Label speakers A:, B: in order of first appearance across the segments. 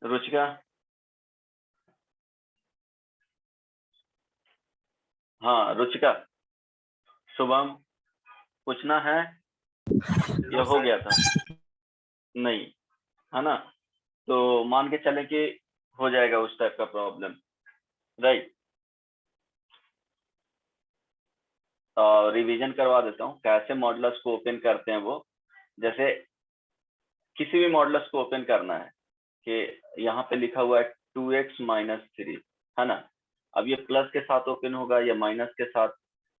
A: रुचिका, हाँ रुचिका, शुभम, पूछना है या हो गया था? नहीं, है ना? तो मान के चले कि हो जाएगा उस टाइप का प्रॉब्लम, राइट? रिवीजन करवा देता हूँ कैसे मॉडुलस को ओपन करते हैं। वो जैसे किसी भी मॉडुलस को ओपन करना है कि यहाँ पे लिखा हुआ है 2x माइनस 3, है ना? अब ये प्लस के साथ ओपन होगा या माइनस के साथ,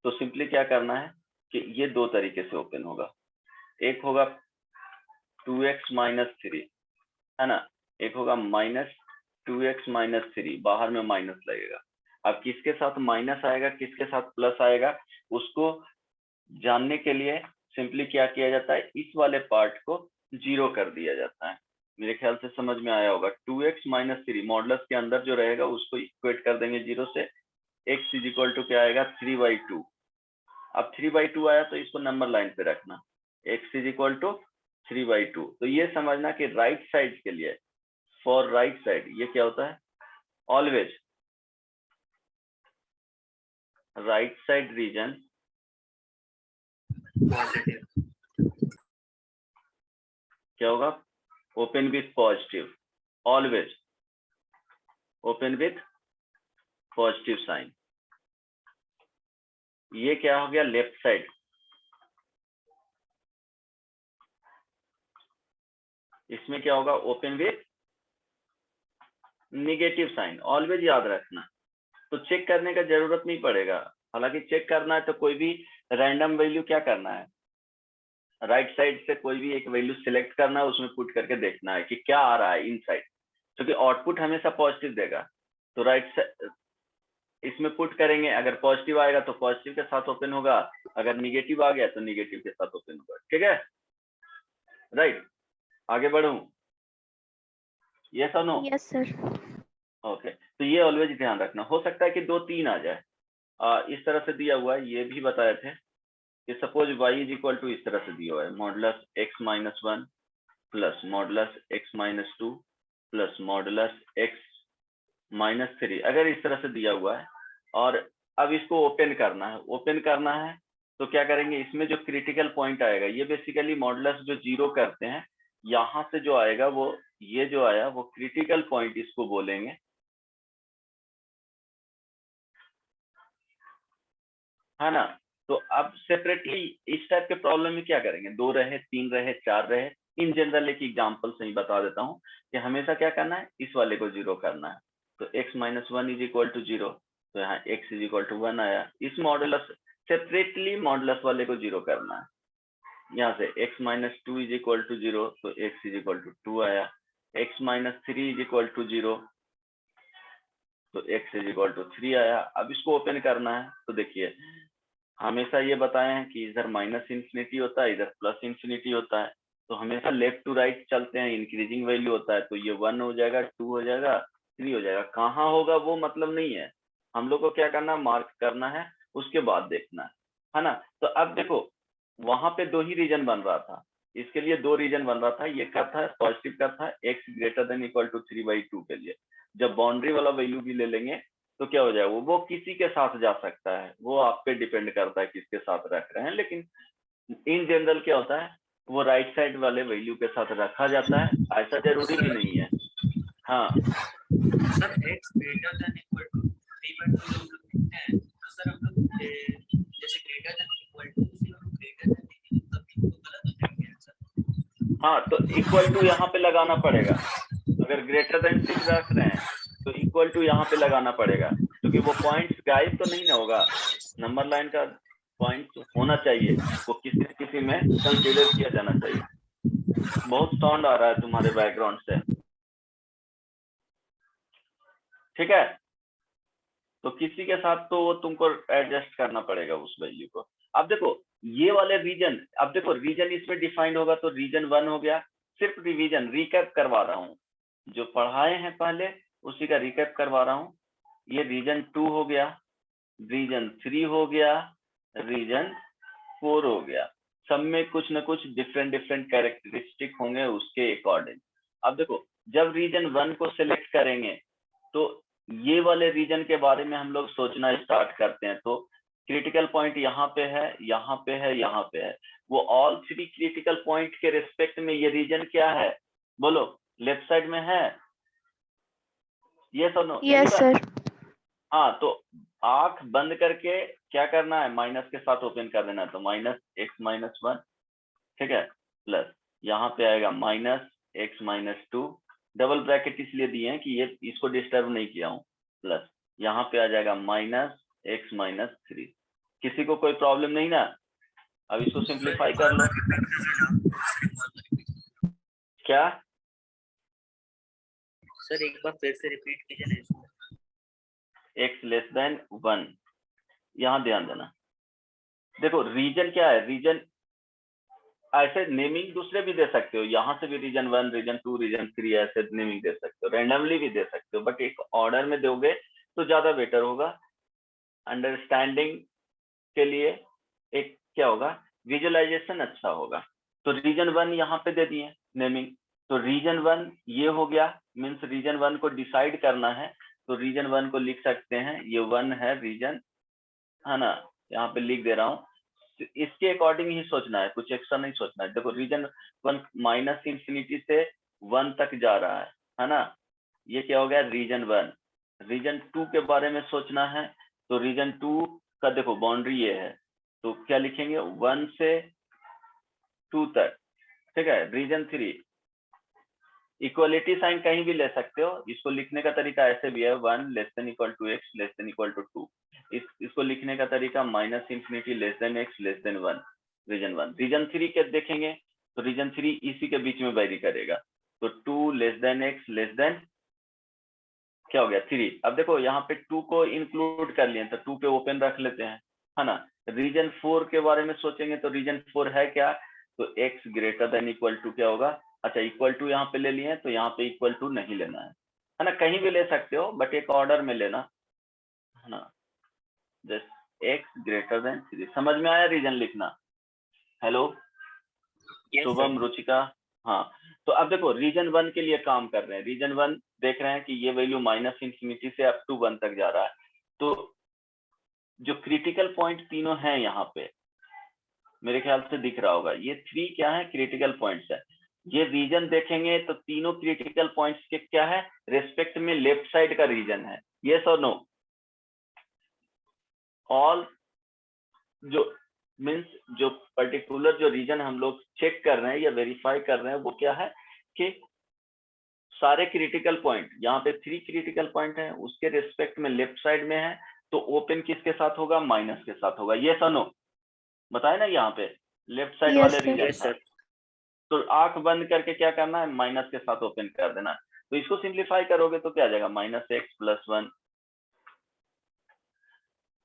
A: तो सिंपली क्या करना है कि ये दो तरीके से ओपन होगा। एक होगा 2x माइनस 3, है ना? एक होगा माइनस 2x माइनस 3, बाहर में माइनस लगेगा। अब किसके साथ माइनस आएगा, किसके साथ प्लस आएगा, उसको जानने के लिए सिंपली क्या किया जाता है, इस वाले पार्ट को जीरो कर दिया जाता है। मेरे ख्याल से समझ में आया होगा। 2x माइनस 3 मॉडुलस के अंदर जो रहेगा उसको इक्वेट कर देंगे जीरो से। x इज इक्वल टू क्या आएगा, 3/2। अब 3/2 आया तो इसको नंबर लाइन पे रखना, x इज इक्वल टू 3/2। तो ये समझना कि राइट साइड के लिए, फॉर राइट साइड, ये क्या होता है, ऑलवेज राइट साइड रीजन क्या होगा, open with positive, always open with positive sign. ये क्या हो गया, लेफ्ट साइड। इसमें क्या होगा, open with negative sign, always याद रखना। तो चेक करने का जरूरत नहीं पड़ेगा। हालांकि चेक करना है तो कोई भी रैंडम वैल्यू क्या करना है, राइट साइड से कोई भी एक वैल्यू सिलेक्ट करना है, उसमें पुट करके देखना है कि क्या आ रहा है इनसाइड, क्योंकि आउटपुट हमेशा पॉजिटिव देगा। तो राइट साइड इसमें पुट करेंगे, अगर पॉजिटिव आएगा तो पॉजिटिव के साथ ओपन होगा, अगर निगेटिव आ गया तो निगेटिव के साथ ओपन होगा। ठीक है, राइट? आगे बढ़ूं, यस और नो?
B: Yes sir.
A: ओके, तो ये ऑलवेज ध्यान रखना। हो सकता है कि 2 3 आ जाए। इस तरह से दिया हुआ है, ये भी बताए थे कि suppose y is equal to इस तरह से दिया हुआ है, modulus x minus 1 plus modulus x minus 2 plus modulus x minus 3, अगर इस तरह से दिया हुआ है और अब इसको ओपन करना है, ओपन करना है तो क्या करेंगे, इसमें जो क्रिटिकल पॉइंट आएगा, ये बेसिकली मॉडुलस जो जीरो करते हैं, यहां से जो आएगा वो, ये जो आया वो क्रिटिकल पॉइंट इसको बोलेंगे, है ना? तो अब सेपरेटली इस टाइप के प्रॉब्लम में क्या करेंगे, 2 रहे, 3 रहे, 4 रहे, इन जनरल एक एग्जाम्पल से ही बता देता हूँ कि हमेशा क्या करना है, इस वाले को जीरो करना है। तो x minus 1 is equal to 0, तो यहाँ x इज इक्वल टू 1 आया। इस मॉडुलस सेपरेटली मॉडुलस वाले को जीरो करना है। यहाँ से x minus 2 is equal to 0, तो x इज इक्वल टू 2 आया। x minus 3 is equal to 0, तो x इज इक्वल टू 3 आया। अब इसको ओपन करना है, तो देखिए हमेशा ये बताए हैं कि इधर माइनस इंफिनिटी होता है, इधर प्लस इंफिनिटी होता है, तो हमेशा लेफ्ट टू राइट चलते हैं, इंक्रीजिंग वैल्यू होता है। तो ये 1 हो जाएगा, 2 हो जाएगा, 3 हो जाएगा। कहाँ होगा वो मतलब नहीं है, हम लोग को क्या करना, मार्क करना है, उसके बाद देखना है ना? तो अब देखो वहां पे 2 ही रीजन बन रहा था, इसके लिए 2 रीजन बन रहा था। ये क्या था, पॉजिटिव का था, x greater than equal to 3/2 के लिए। जब बाउंड्री वाला वैल्यू भी ले लेंगे तो क्या हो जाएगा, वो किसी के साथ जा सकता है, वो आप पे डिपेंड करता है किसके साथ रख रहे हैं। लेकिन इन जनरल क्या होता है, वो राइट साइड वाले वैल्यू के साथ रखा जाता है, ऐसा जरूरी भी नहीं है। हाँ
C: sir x greater than equal to 3/2 जब लोग लिखते हैं तो सर हम लोग जैसे ग्रेटर देन इक्वल टू से हम लोग ग्रेटर देन लिखेंगे तब भी तो गलत हो जाएंगे आंसर।
A: हाँ, तो इक्वल टू यहाँ पे लगाना पड़ेगा। अगर ग्रेटर देन सिर्फ रख रहे हैं तो इक्वल टू यहाँ पे लगाना पड़ेगा, क्योंकि वो पॉइंट्स गायब तो नहीं ना होगा, नंबर लाइन का पॉइंट होना चाहिए, वो किसी न किसी में कंसीडर किया जाना चाहिए। बहुत साउंड आ रहा है तुम्हारे बैकग्राउंड से, ठीक है? तो किसी के साथ तो वो तुमको एडजस्ट करना पड़ेगा उस वैल्यू को। अब देखो ये वाले रीजन, अब देखो रीजन इसमें डिफाइंड होगा, तो रीजन 1 हो गया। सिर्फ रिवीजन रिकैप करवा रहा हूँ, जो पढ़ाए हैं पहले उसी का रिकैप करवा रहा हूँ। ये रीजन 2 हो गया, रीजन 3 हो गया, रीजन 4 हो गया। सब में कुछ ना कुछ डिफरेंट डिफरेंट कैरेक्टरिस्टिक होंगे उसके अकॉर्डिंग। अब देखो जब रीजन 1 को सिलेक्ट करेंगे तो ये वाले रीजन के बारे में हम लोग सोचना स्टार्ट करते हैं। तो क्रिटिकल पॉइंट यहाँ पे है, यहाँ पे है, यहाँ पे है। वो ऑल 3 क्रिटिकल पॉइंट के रिस्पेक्ट में ये रीजन क्या है, बोलो, लेफ्ट साइड में है, ये तो नो?
B: Yes sir.
A: हाँ, तो आंख बंद करके क्या करना है, माइनस के साथ ओपन कर देना है। तो माइनस एक्स माइनस 1, ठीक है, प्लस यहाँ पे आएगा minus x minus 2, double bracket इसलिए दिए हैं कि ये इसको डिस्टर्ब नहीं किया हूँ, प्लस यहाँ पे आ जाएगा माइनस एक्स माइनस 3। किसी को कोई प्रॉब्लम नहीं ना? अब इसको सिंप्लीफाई कर लो। क्या
C: सर एक बार फिर से रिपीट कीजिए ना इसको।
A: एक्स लेस देन 1, यहाँ ध्यान देना। देखो रीजन क्या है, रीजन ऐसे नेमिंग दूसरे भी दे सकते हो, यहाँ से भी रीजन 1, रीजन 2, रीजन 3 ऐसे नेमिंग दे सकते हो, रैंडमली भी दे सकते हो, बट एक ऑर्डर में दोगे तो ज्यादा बेटर होगा। अंडरस्टैंडिंग के लिए एक क्या होगा, विजुअलाइजेशन अच्छा होगा। तो रीजन 1 यहाँ पे दे दिए नेमिंग, तो रीजन 1 ये हो गया, मीन्स रीजन 1 को डिसाइड करना है, तो रीजन 1 को लिख सकते हैं, ये 1 है रीजन, है ना, यहाँ पे लिख दे रहा हूँ। इसके अकॉर्डिंग ही सोचना है, कुछ एक्स्ट्रा नहीं सोचना है। देखो रीजन 1 माइनस इंफिनिटी से 1 तक जा रहा है ना, ये क्या हो गया रीजन 1। रीजन 2 के बारे में सोचना है, तो रीजन 2 का देखो बाउंड्री ये है, तो क्या लिखेंगे 1 से 2 तक, ठीक है। रीजन 3 इक्वलिटी साइन कहीं भी ले सकते हो, इसको लिखने का तरीका ऐसे भी है, 1 less than equal to x less than equal to 2। इसको लिखने का तरीका minus infinity less than x less than 1, region 1। Region 3 के देखेंगे तो रीजन 3 इसी के बीच में वेरी करेगा, तो 2 less than x less then क्या हो गया 3। अब देखो यहाँ पे 2 को इंक्लूड कर लिए, तो 2 पे ओपन रख लेते हैं, है ना। रीजन 4 के बारे में सोचेंगे तो रीजन 4 है क्या, तो x greater than equal to क्या होगा, अच्छा इक्वल टू यहाँ पे ले लिए, तो यहाँ पे इक्वल टू नहीं लेना है ना, कहीं भी ले सकते हो बट एक ऑर्डर में लेना, है ना। जस्ट x ग्रेटर देन 3, समझ में आया रीजन लिखना? हेलो शुभम, रुचिका, हाँ। तो अब देखो रीजन 1 के लिए काम कर रहे हैं, रीजन 1 देख रहे हैं कि ये वैल्यू माइनस इंफिनिटी से अप टू 1 तक जा रहा है, तो जो क्रिटिकल पॉइंट तीनों हैं यहाँ पे मेरे ख्याल से दिख रहा होगा, ये 3 क्या है, क्रिटिकल पॉइंट्स है। ये रीजन देखेंगे तो तीनों क्रिटिकल पॉइंट्स के क्या है, रेस्पेक्ट में लेफ्ट साइड का रीजन है, यस और नो? ऑल जो मीन्स जो पर्टिकुलर जो रीजन हम लोग चेक कर रहे हैं या वेरीफाई कर रहे हैं वो क्या है कि सारे क्रिटिकल पॉइंट, यहाँ पे 3 क्रिटिकल पॉइंट है, उसके रेस्पेक्ट में लेफ्ट साइड में है, तो ओपन किसके साथ होगा, माइनस के साथ होगा, ये सनो बताए ना, यहाँ पे लेफ्ट साइड वाले रीजन था। तो आंख बंद करके क्या करना है, माइनस के साथ ओपन कर देना। तो इसको सिंप्लीफाई करोगे तो क्या आ जाएगा, minus x plus 1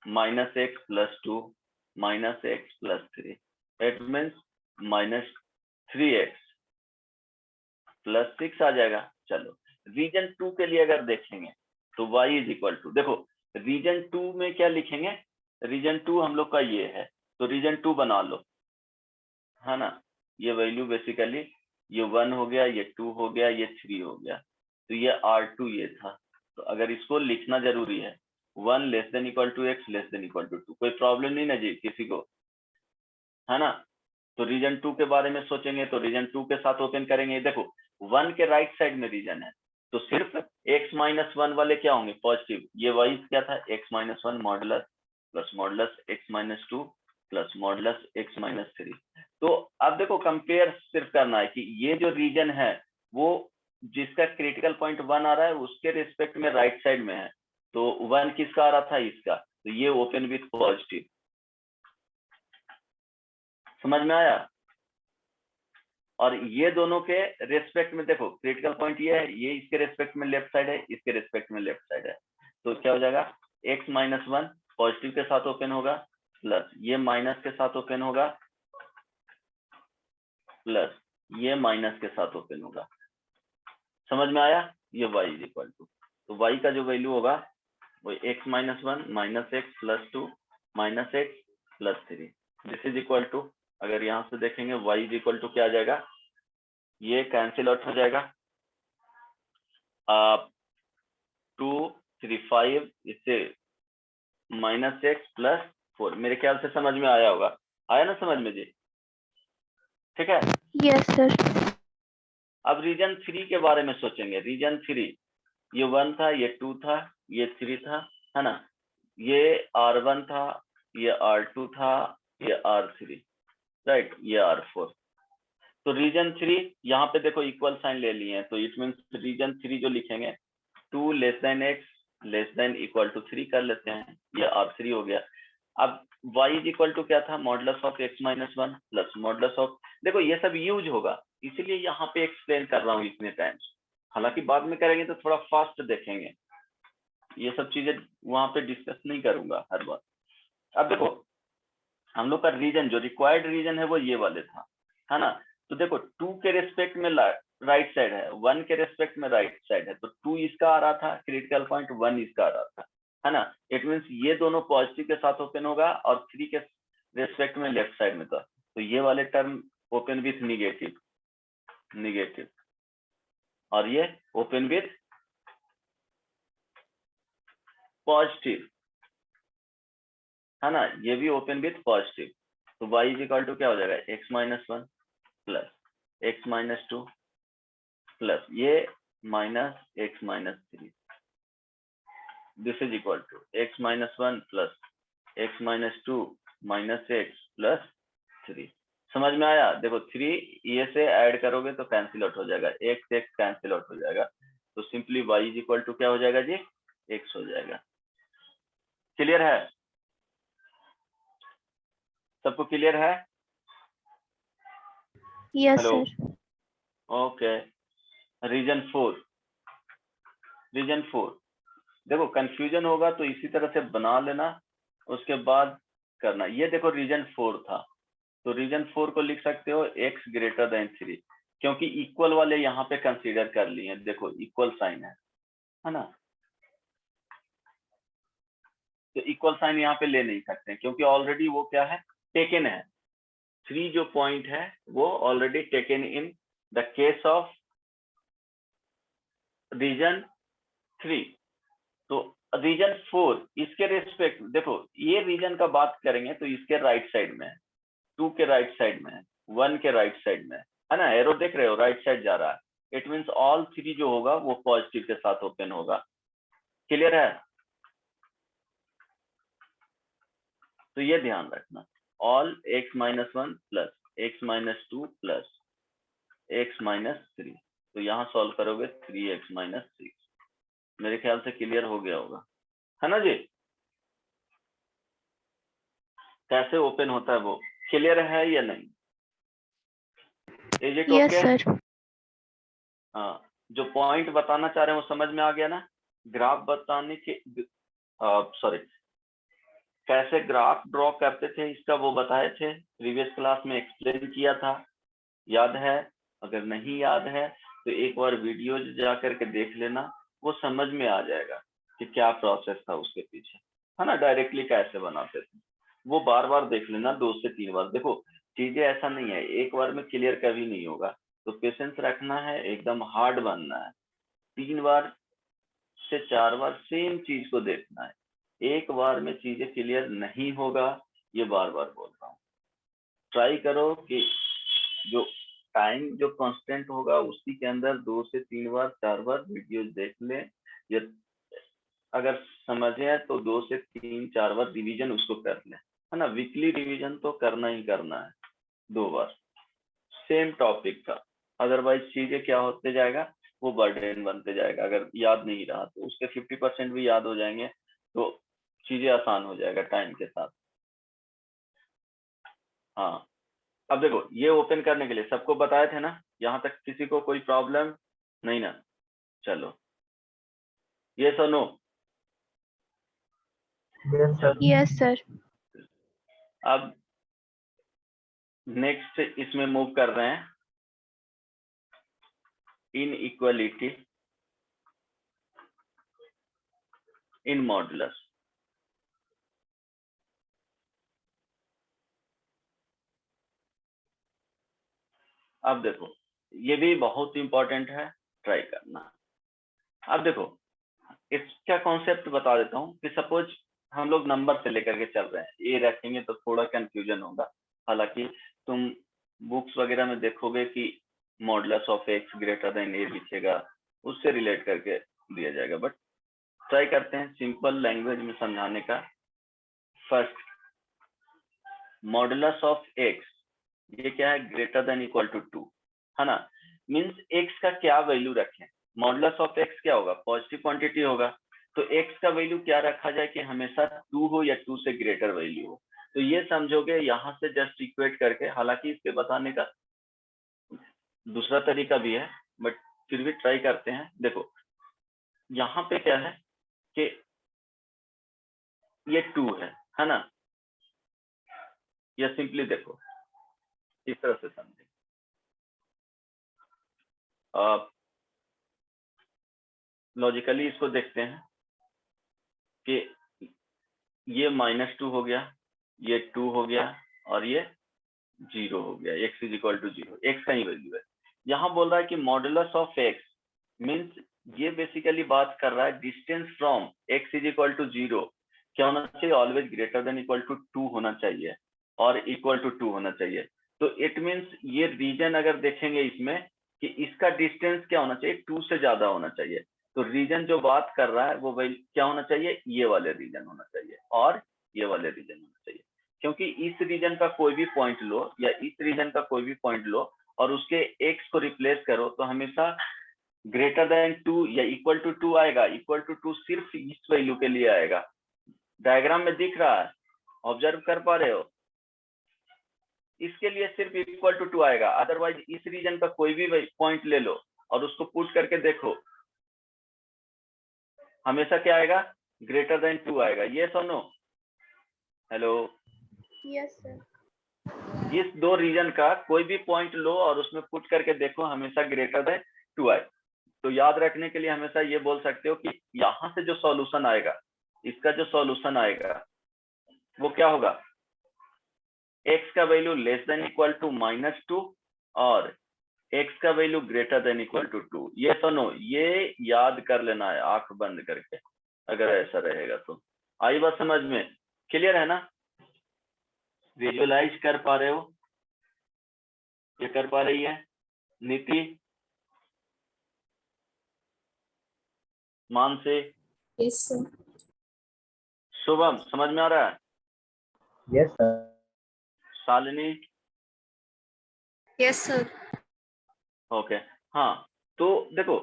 A: minus x plus 2 minus x plus 3, it means minus 3x plus 6 आ जाएगा। चलो रीजन 2 के लिए अगर देखेंगे तो y इज इक्वल टू, देखो रीजन 2 में क्या लिखेंगे, रीजन 2 हम लोग का ये है, तो रीजन 2 बना लो, है ना। ये वैल्यू बेसिकली ये 1 हो गया, ये 2 हो गया, ये 3 हो गया, तो ये R2 ये था। तो अगर इसको लिखना जरूरी है, 1 less than equal to x less than equal to 2, कोई प्रॉब्लम नहीं ना जी किसी को, है ना। तो रीजन 2 के बारे में सोचेंगे तो रीजन 2 के साथ ओपन करेंगे, देखो 1 के राइट साइड में रीजन है, तो सिर्फ x माइनस 1 वाले क्या होंगे, पॉजिटिव। ये वाई क्या था, x minus 1 modulus plus modulus x minus 2 plus modulus x minus 3। तो अब देखो कंपेयर सिर्फ करना है कि ये जो रीजन है वो जिसका क्रिटिकल पॉइंट 1 आ रहा है उसके रिस्पेक्ट में राइट साइड में है, तो 1 किसका आ रहा था, इसका, तो ये ओपन विथ पॉजिटिव। समझ में आया? और ये दोनों के रेस्पेक्ट में देखो क्रिटिकल पॉइंट ये है, ये इसके रेस्पेक्ट में लेफ्ट साइड है, इसके रेस्पेक्ट में लेफ्ट साइड है, तो क्या हो जाएगा, x माइनस 1 पॉजिटिव के साथ ओपन होगा, प्लस ये माइनस के साथ ओपन होगा, प्लस ये माइनस के साथ ओपन होगा। समझ में आया? ये y इज इक्वल टू, तो y का जो वैल्यू होगा वो x minus 1 minus x plus 2 minus x plus 3, this is equal to, अगर यहाँ से देखेंगे y इज इक्वल टू क्या आ जाएगा, ये कैंसिल आउट हो जाएगा, 2 3 5 इससे -x+4। मेरे ख्याल से समझ में आया होगा, आया ना समझ में जी? ठीक है।
B: Yes sir.
A: अब रीजन 3 के बारे में सोचेंगे। रीजन 3 ये 1 था, ये 2 था, ये 3 था, है ना? ये R1 था, ये R2 था, ये R3, राइट, ये R4। तो रीजन 3 यहाँ पे देखो इक्वल साइन ले लिए हैं, तो इट मीन्स रीजन 3 जो लिखेंगे 2 x <= 3 कर लेते हैं, ये R3 हो गया। अब y = क्या था? Modulus of x - 1 plus modulus of, देखो ये सब यूज होगा, इसीलिए यहाँ पे एक्सप्लेन कर रहा हूँ इतने टाइम्स। हालांकि बाद में करेंगे तो थोड़ा फास्ट देखेंगे, ये सब चीजें वहां पे डिस्कस नहीं करूंगा हर बार। अब देखो हम लोग का रीजन, जो रिक्वायर्ड रीजन है वो ये वाले था, है ना? तो देखो 2 के रेस्पेक्ट में राइट साइड है, 1 के रेस्पेक्ट में राइट साइड है, तो 2 इसका आ रहा था क्रिटिकल पॉइंट, 1 इसका आ रहा था, है ना? इट मीन्स ये दोनों पॉजिटिव के साथ ओपन होगा और 3 के रेस्पेक्ट में लेफ्ट साइड में था, तो ये वाले टर्म ओपन विथ निगेटिव, और ये ओपन विथ पॉजिटिव, है ना? ये भी ओपन विथ पॉजिटिव। तो y = क्या हो जाएगा? x - 1 प्लस x - 2 प्लस ये -x - 3, this is equal to x - 1 plus x - 2 minus x plus 3। समझ में आया? देखो 3 ये से ऐड करोगे तो कैंसिल आउट हो जाएगा, x कैंसिल आउट हो जाएगा, तो सिंपली y = क्या हो जाएगा जी? x हो जाएगा। क्लियर है? सबको क्लियर है?
B: Yes
A: hello,
B: sir.
A: Okay. Region 4 देखो कंफ्यूजन होगा तो इसी तरह से बना लेना, उसके बाद करना। ये देखो रीजन 4 था, तो रीजन 4 को लिख सकते हो x > 3, क्योंकि इक्वल वाले यहाँ पे कंसीडर कर लिए, देखो इक्वल साइन है ना? तो इक्वल साइन यहाँ पे ले नहीं सकते क्योंकि ऑलरेडी वो क्या है? टेकन है। 3 जो पॉइंट है वो already taken in the case of region 3। तो रीजन 4 इसके रेस्पेक्ट, देखो ये रीजन का बात करेंगे तो इसके राइट साइड में है, 2 के राइट साइड में है, 1 के राइट साइड में है ना? एरो देख रहे हो, राइट साइड जा रहा है, इट मीन्स ऑल 3 जो होगा वो पॉजिटिव के साथ ओपन होगा। क्लियर है? तो ये ध्यान रखना, all x - 1 plus x - 2 plus x - 3, तो यहाँ सॉल्व करोगे 3x - 6। मेरे ख्याल से क्लियर हो गया होगा, है ना जी? कैसे ओपन होता है वो क्लियर है या नहीं? Is it
B: yes
A: okay?
B: Sir.
A: हाँ, जो पॉइंट बताना चाह रहे हैं वो समझ में आ गया ना? ग्राफ बताने के सॉरी, कैसे ग्राफ ड्रॉ करते थे इसका वो बताए थे, प्रीवियस क्लास में एक्सप्लेन किया था, याद है? अगर नहीं याद है तो एक बार वीडियो जा करके देख लेना, वो समझ में आ जाएगा कि क्या प्रोसेस था उसके पीछे, है ना? डायरेक्टली कैसे बनाते थे वो बार बार देख लेना, 2 से 3 बार। देखो चीजें ऐसा नहीं है एक बार में क्लियर कभी नहीं होगा, तो पेशेंस रखना है, एकदम हार्ड बनना है, 3 बार से 4 बार सेम चीज को देखना है, एक बार में चीजें क्लियर नहीं होगा, ये बार बार बोल रहा हूँ। ट्राई करो कि जो टाइम जो कांस्टेंट होगा उसी के अंदर 2 से 3 बार 4 बार वीडियो देख लें, या अगर समझे तो 2 से 3 4 बार रिवीजन उसको कर लें, है ना? वीकली रिवीजन तो करना ही करना है, 2 बार सेम टॉपिक का, अदरवाइज चीजें क्या होते जाएगा, वो बर्डन बनते जाएगा। अगर याद नहीं रहा तो उसके 50% भी याद हो जाएंगे, तो चीजें आसान हो जाएगा टाइम के साथ। हाँ, अब देखो ये ओपन करने के लिए सबको बताए थे ना, यहाँ तक किसी को कोई प्रॉब्लम नहीं ना? चलो, ये नो?
B: Yes sir.
A: अब नेक्स्ट इसमें मूव कर रहे हैं, इनइक्वालिटी इन मॉडुलस। अब देखो ये भी बहुत इंपॉर्टेंट है, ट्राई करना। अब देखो इसका कॉन्सेप्ट बता देता हूँ कि सपोज हम लोग नंबर से लेकर के चल रहे हैं, ए रखेंगे तो थोड़ा कंफ्यूजन होगा। हालांकि तुम बुक्स वगैरह में देखोगे कि modulus of x greater than a लिखेगा, उससे रिलेट करके दिया जाएगा, बट ट्राई करते हैं सिंपल लैंग्वेज में समझाने का। फर्स्ट, मॉडुलस ऑफ एक्स ये क्या है, ग्रेटर देन इक्वल टू 2, है ना। मींस एक्स का क्या वैल्यू रखें, मॉडुलस ऑफ एक्स क्या होगा, पॉजिटिव क्वांटिटी होगा, तो एक्स का वैल्यू क्या रखा जाए कि हमेशा 2 हो या 2 से ग्रेटर वैल्यू हो। तो ये समझोगे यहाँ से जस्ट इक्वेट करके, हालांकि इसके बताने का दूसरा तरीका भी है बट फिर भी ट्राई करते हैं। देखो यहाँ पे क्या है कि ये 2 है ना, या सिंपली देखो इस तरह से समझे, लॉजिकली इसको देखते हैं कि ये -2 हो गया, ये 2 हो गया और ये 0 हो गया, x is equal to 0, x का ही वैल्यू है। यहाँ बोल रहा है कि मॉडुलस ऑफ x मीन्स ये बेसिकली बात कर रहा है distance from x is equal to 0 क्या होना चाहिए, always greater than equal to 2 होना चाहिए और इक्वल टू 2 होना चाहिए। तो इट मीन्स ये रीजन अगर देखेंगे इसमें कि इसका डिस्टेंस क्या होना चाहिए, 2 से ज्यादा होना चाहिए। तो रीजन जो बात कर रहा है वो क्या होना चाहिए, ये वाले रीजन होना चाहिए और ये वाले रीजन होना चाहिए। क्योंकि इस रीजन का कोई भी पॉइंट लो या इस रीजन का कोई भी पॉइंट लो और उसके एक्स को रिप्लेस करो तो हमेशा ग्रेटर देन 2 या इक्वल टू 2 आएगा। इक्वल टू 2 सिर्फ इस वैल्यू के लिए आएगा, डायग्राम में दिख रहा है, ऑब्जर्व कर पा रहे हो, इसके लिए सिर्फ इक्वल टू 2 आएगा। अदरवाइज इस रीजन का कोई भी पॉइंट ले लो और उसको पुट करके देखो, हमेशा क्या आएगा, ग्रेटर देन 2 आएगा। ये सुनो, हेलो,
B: यस सर।
A: इस दो रीजन का कोई भी पॉइंट लो और उसमें पुट करके देखो, हमेशा ग्रेटर देन 2 आए। तो याद रखने के लिए हमेशा ये बोल सकते हो कि यहां से जो सॉल्यूशन आएगा, इसका जो सॉल्यूशन आएगा वो क्या होगा, x का value less than equal to -2 और x का value greater than equal to 2। ये सुनो, ये याद कर लेना है आंख बंद करके, अगर ऐसा रहेगा तो। आई बात समझ में, क्लियर है ना, विजुअलाइज कर पा रहे हो, ये कर पा रही है नीति, मानसी,
B: यस सर।
A: शुभम, समझ में आ रहा है,
D: yes sir.
A: Shalini,
B: yes sir.
A: Okay. हाँ तो देखो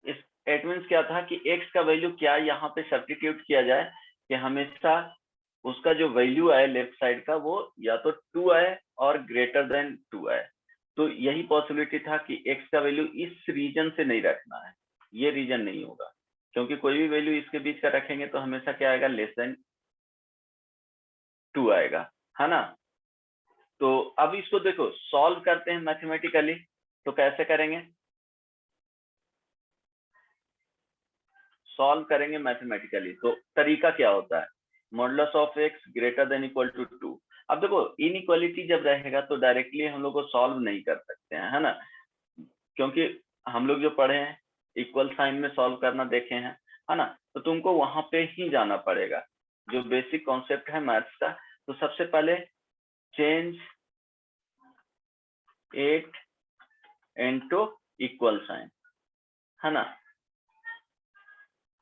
A: इस इट मींस क्या था कि x का वैल्यू क्या यहाँ पे सब्स्टिट्यूट किया जाए कि हमेशा उसका जो वैल्यू आए लेफ्ट साइड का वो या तो 2 आए और ग्रेटर देन 2 आए। तो यही पॉसिबिलिटी था कि x का वैल्यू इस रीजन से नहीं रखना है, ये रीजन नहीं होगा, क्योंकि कोई भी वैल्यू इसके बीच का रखेंगे तो हमेशा क्या आएगा, लेस देन 2 आएगा, है ना। तो अब इसको देखो सॉल्व करते हैं मैथमेटिकली, तो कैसे करेंगे, सॉल्व करेंगे मैथमेटिकली। तो तरीका क्या होता है, modulus of x greater than equal to 2। अब देखो इनइक्वालिटी जब रहेगा तो डायरेक्टली हम लोग को सॉल्व नहीं कर सकते हैं, है ना, क्योंकि हम लोग जो पढ़े हैं इक्वल साइन में सॉल्व करना देखे हैं, है ना। तो तुमको वहां पे ही जाना पड़ेगा, जो बेसिक कॉन्सेप्ट है मैथ्स का। तो सबसे पहले change it into equal sign, है ना।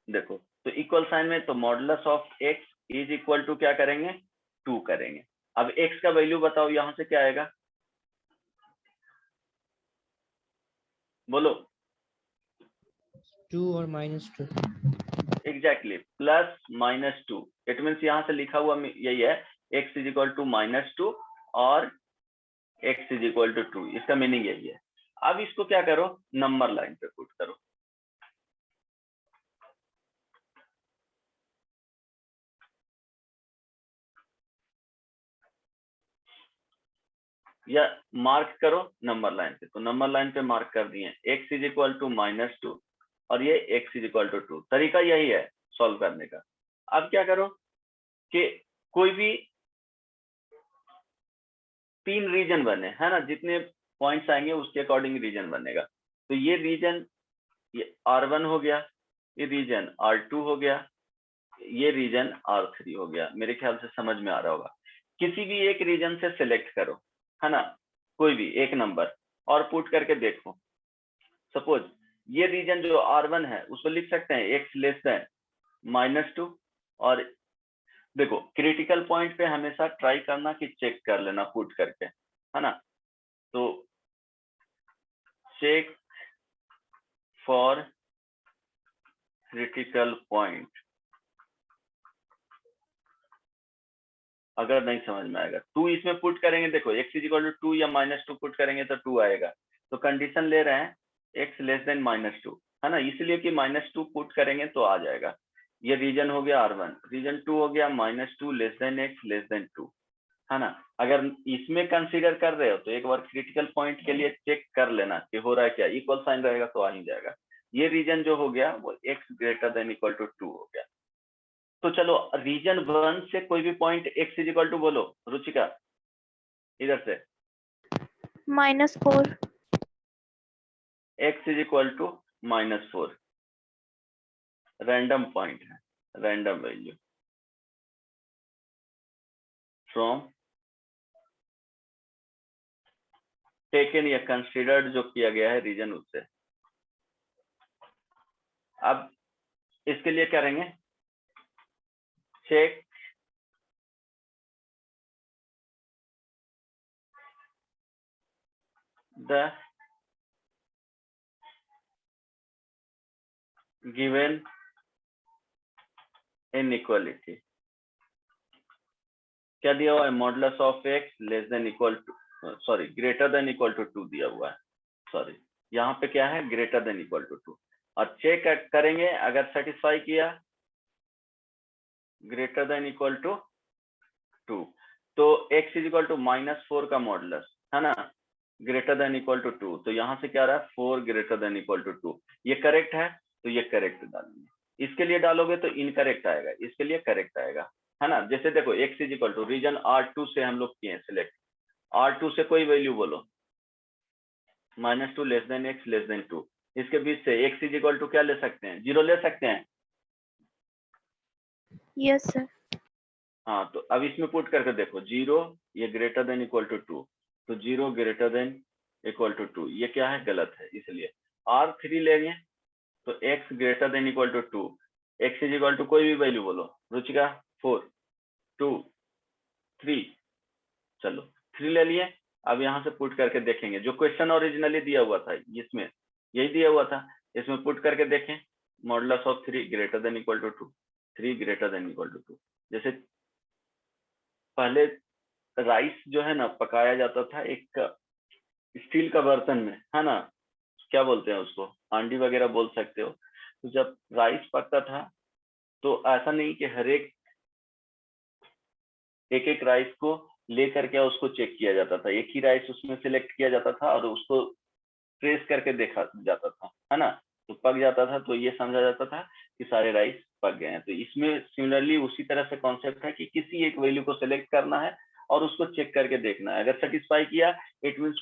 A: देखो तो इक्वल साइन में तो modulus of x is equal to क्या करेंगे, 2 करेंगे। अब एक्स का वैल्यू बताओ यहां से क्या आएगा, बोलो,
D: 2 और -2।
A: Exactly, plus -2। इट मीन्स यहाँ से लिखा हुआ यही है, x इज इक्वल टू -2 और x इज इक्वल टू 2, इसका मीनिंग यही है। अब इसको क्या करो, नंबर लाइन पे पुट करो, या मार्क करो नंबर लाइन पे। तो नंबर लाइन पे मार्क कर दिए, x इज इक्वल टू -2 और ये x इज इक्वल टू 2। तरीका यही है सॉल्व करने का। अब क्या करो कि कोई भी 3 रीजन बने, है ना, जितने पॉइंट्स आएंगे उसके अकॉर्डिंग रीजन बनेगा। तो ये रीजन ये R1 हो गया, ये रीजन R2 हो गया, ये रीजन R3 हो गया। मेरे ख्याल से समझ में आ रहा होगा। किसी भी एक रीजन से सिलेक्ट करो, है ना, कोई भी एक नंबर, और पुट करके देखो। सपोज ये रीजन जो R1 है उसको लिख सकते हैं x लेस देन -2, और देखो क्रिटिकल पॉइंट पे हमेशा ट्राई करना कि चेक कर लेना पुट करके, है ना। तो चेक फॉर क्रिटिकल पॉइंट, अगर नहीं समझ में आएगा 2 इसमें पुट करेंगे, देखो x = 2 या -2 पुट करेंगे तो 2 आएगा। तो कंडीशन ले रहे हैं x लेस देन -2, है ना, इसलिए कि -2 पुट करेंगे तो आ जाएगा। ये रीजन हो गया R1, रीजन 2 हो गया -2 less than x less than 2, है ना। अगर इसमें कंसीडर कर रहे हो तो एक बार क्रिटिकल पॉइंट के लिए चेक कर लेना कि हो रहा है क्या, इक्वल साइन रहेगा तो आ ही जाएगा। ये रीजन जो हो गया वो x > 2 हो गया। तो चलो रीजन 1 से कोई भी पॉइंट x = बोलो रुचिका, इधर से
B: -4,
A: x = -4, रैंडम पॉइंट है, रैंडम वैल्यू फ्रॉम टेकन या कंसीडर्ड जो किया गया है रीजन उससे। अब इसके लिए करेंगे चेक द गिवन इनइक्वालिटी। क्या दिया हुआ है, modulus of x less than equal to, sorry greater than equal to 2 दिया हुआ है। सॉरी यहाँ पे क्या है, ग्रेटर देन इक्वल टू 2, और चेक करेंगे अगर सेटिस्फाई किया ग्रेटर देन इक्वल टू 2, तो x = -4 का मॉडुलस, है ना, ग्रेटर देन इक्वल टू 2, तो यहाँ से क्या रहा है 4 ग्रेटर देन इक्वल टू 2। ये करेक्ट है तो ये करेक्ट डालेंगे, इसके लिए डालोगे तो इनकरेक्ट आएगा, इसके लिए करेक्ट आएगा, है ना। जैसे देखो x = रीजन R2 से हम लोग किए सिलेक्ट, R2 से कोई वैल्यू बोलो, -2 less than x less than 2, इसके बीच से x = क्या ले सकते हैं, 0 ले सकते हैं।
B: yes sir,
A: हाँ तो अब इसमें पुट करके देखो 0, ये ग्रेटर देन इक्वल टू 2, तो 0 ग्रेटर देन इक्वल टू 2, ये क्या है, गलत है, इसलिए R3 लेंगे तो x greater than equal to 2, x = कोई भी वैल्यू बोलो रुचिका, 4 2 3, चलो 3 ले लिए। अब यहाँ से पुट करके देखेंगे, जो क्वेश्चन ओरिजिनली दिया हुआ था इसमें यही दिया हुआ था, इसमें पुट करके देखें modulus of 3 greater than equal to 2, 3 greater than equal to 2। जैसे पहले राइस जो है ना पकाया जाता था एक स्टील का बर्तन में, है ना, क्या बोलते हैं उसको, हांडी वगैरह बोल सकते हो। तो जब राइस पकता था तो ऐसा नहीं कि हर एक एक राइस को लेकर के उसको चेक किया जाता था, एक ही राइस उसमें सिलेक्ट किया जाता था और उसको ट्रेस करके देखा जाता था, है ना। तो पक जाता था तो ये समझा जाता था कि सारे राइस पक गए हैं। तो इसमें सिमिलरली उसी तरह से कॉन्सेप्ट है कि किसी एक वैल्यू को सिलेक्ट करना है और उसको चेक करके देखना है, अगर सेटिस्फाई किया इट मीन्स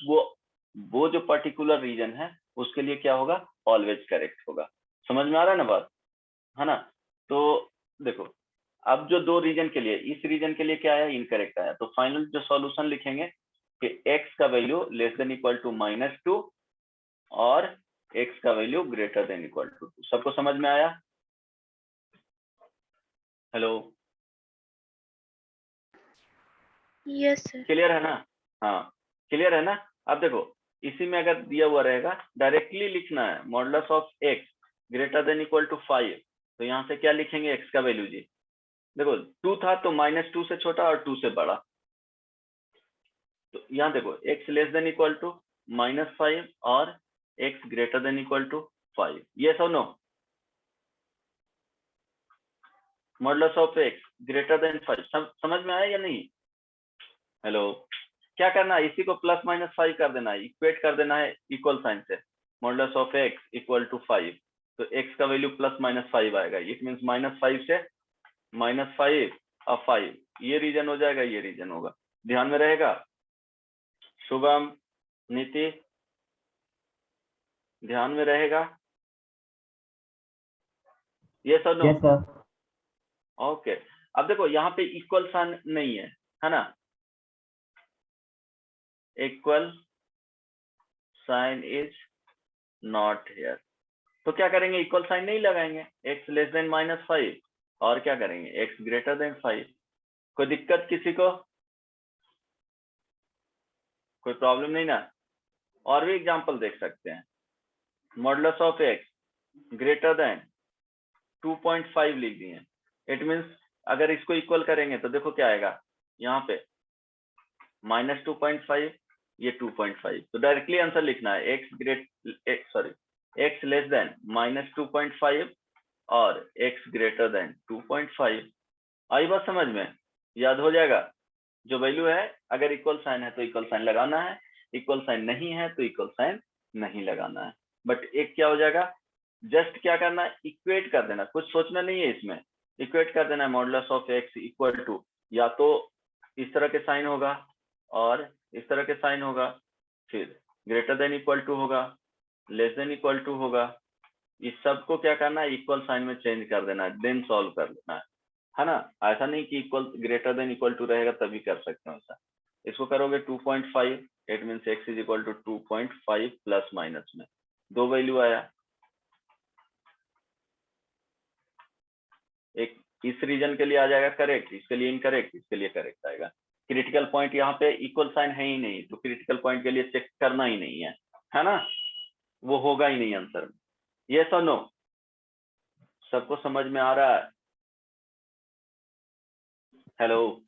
A: वो जो पर्टिकुलर रीजन है उसके लिए क्या होगा, ऑलवेज करेक्ट होगा। समझ में आ रहा है ना बात, है ना। तो देखो अब जो दो रीजन के लिए, इस रीजन के लिए क्या आया, इनकरेक्ट आया, तो फाइनल जो सॉल्यूशन लिखेंगे कि x का value less than equal to -2 और x का value greater than equal to 2। सबको समझ में आया, हेलो,
B: yes sir,
A: क्लियर है ना, हाँ क्लियर है ना। अब देखो इसी में अगर दिया हुआ रहेगा डायरेक्टली लिखना है modulus of x greater than equal to 5, तो यहाँ से क्या लिखेंगे x का वैल्यू जी, देखो 2 था तो -2 से छोटा और 2 से बड़ा, तो यहाँ देखो x less than equal to -5 और x greater than equal to 5, yes और no, modulus of x greater than 5, समझ में आया या नहीं, हेलो। क्या करना है, इसी को +-5 कर देना है, इक्वेट कर देना है इक्वल साइन से, modulus of x equal to 5, तो x का वैल्यू +-5 आएगा, इट मीन्स -5 से -5 और 5, ये रीजन हो जाएगा, ये रीजन होगा, ध्यान में रहेगा। शुभम, नीति, ध्यान में रहेगा। यस और नो?
D: Yes, sir.
A: ओके, अब देखो यहाँ पे इक्वल साइन नहीं है ना? Equal sign is not here, तो क्या करेंगे? इक्वल साइन नहीं लगाएंगे, x लेस देन -5, और क्या करेंगे? x greater than 5। कोई दिक्कत किसी को? कोई प्रॉब्लम नहीं ना? और भी एग्जांपल देख सकते हैं। Modulus of x greater then 2.5 लिख दिए। इट मीन्स अगर इसको इक्वल करेंगे तो देखो क्या आएगा यहाँ पे, -2.5, ये 2.5, तो डायरेक्टली आंसर लिखना है x लेस देन -2.5 और x ग्रेटर देन 2.5। आई बात समझ में? याद हो जाएगा? जो वैल्यू है, अगर इक्वल साइन है तो इक्वल साइन लगाना है, इक्वल साइन नहीं है तो इक्वल साइन नहीं लगाना है। बट एक क्या हो जाएगा, जस्ट क्या करना है? इक्वेट कर देना, कुछ सोचना नहीं है इसमें, इक्वेट कर देना है। Modulus of x equal to या तो इस तरह के साइन होगा और इस तरह के साइन होगा, फिर ग्रेटर देन इक्वल टू होगा, लेस देन इक्वल टू होगा। इस सबको क्या करना है? इक्वल साइन में चेंज कर देना है, देन सॉल्व कर लेना है ना? ऐसा नहीं कि equal greater than equal to रहेगा तभी कर सकते हो ऐसा। इसको करोगे 2.5, it means x is equal to 2.5 plus minus में 2 वैल्यू आया। एक इस रीजन के लिए आ जाएगा करेक्ट, इसके लिए इनकरेक्ट, इसके लिए करेक्ट आएगा। क्रिटिकल पॉइंट यहाँ पे इक्वल साइन है ही नहीं, तो क्रिटिकल पॉइंट के लिए चेक करना ही नहीं है ना? वो होगा ही नहीं आंसर में। यस और नो? सबको समझ में आ रहा है? हेलो?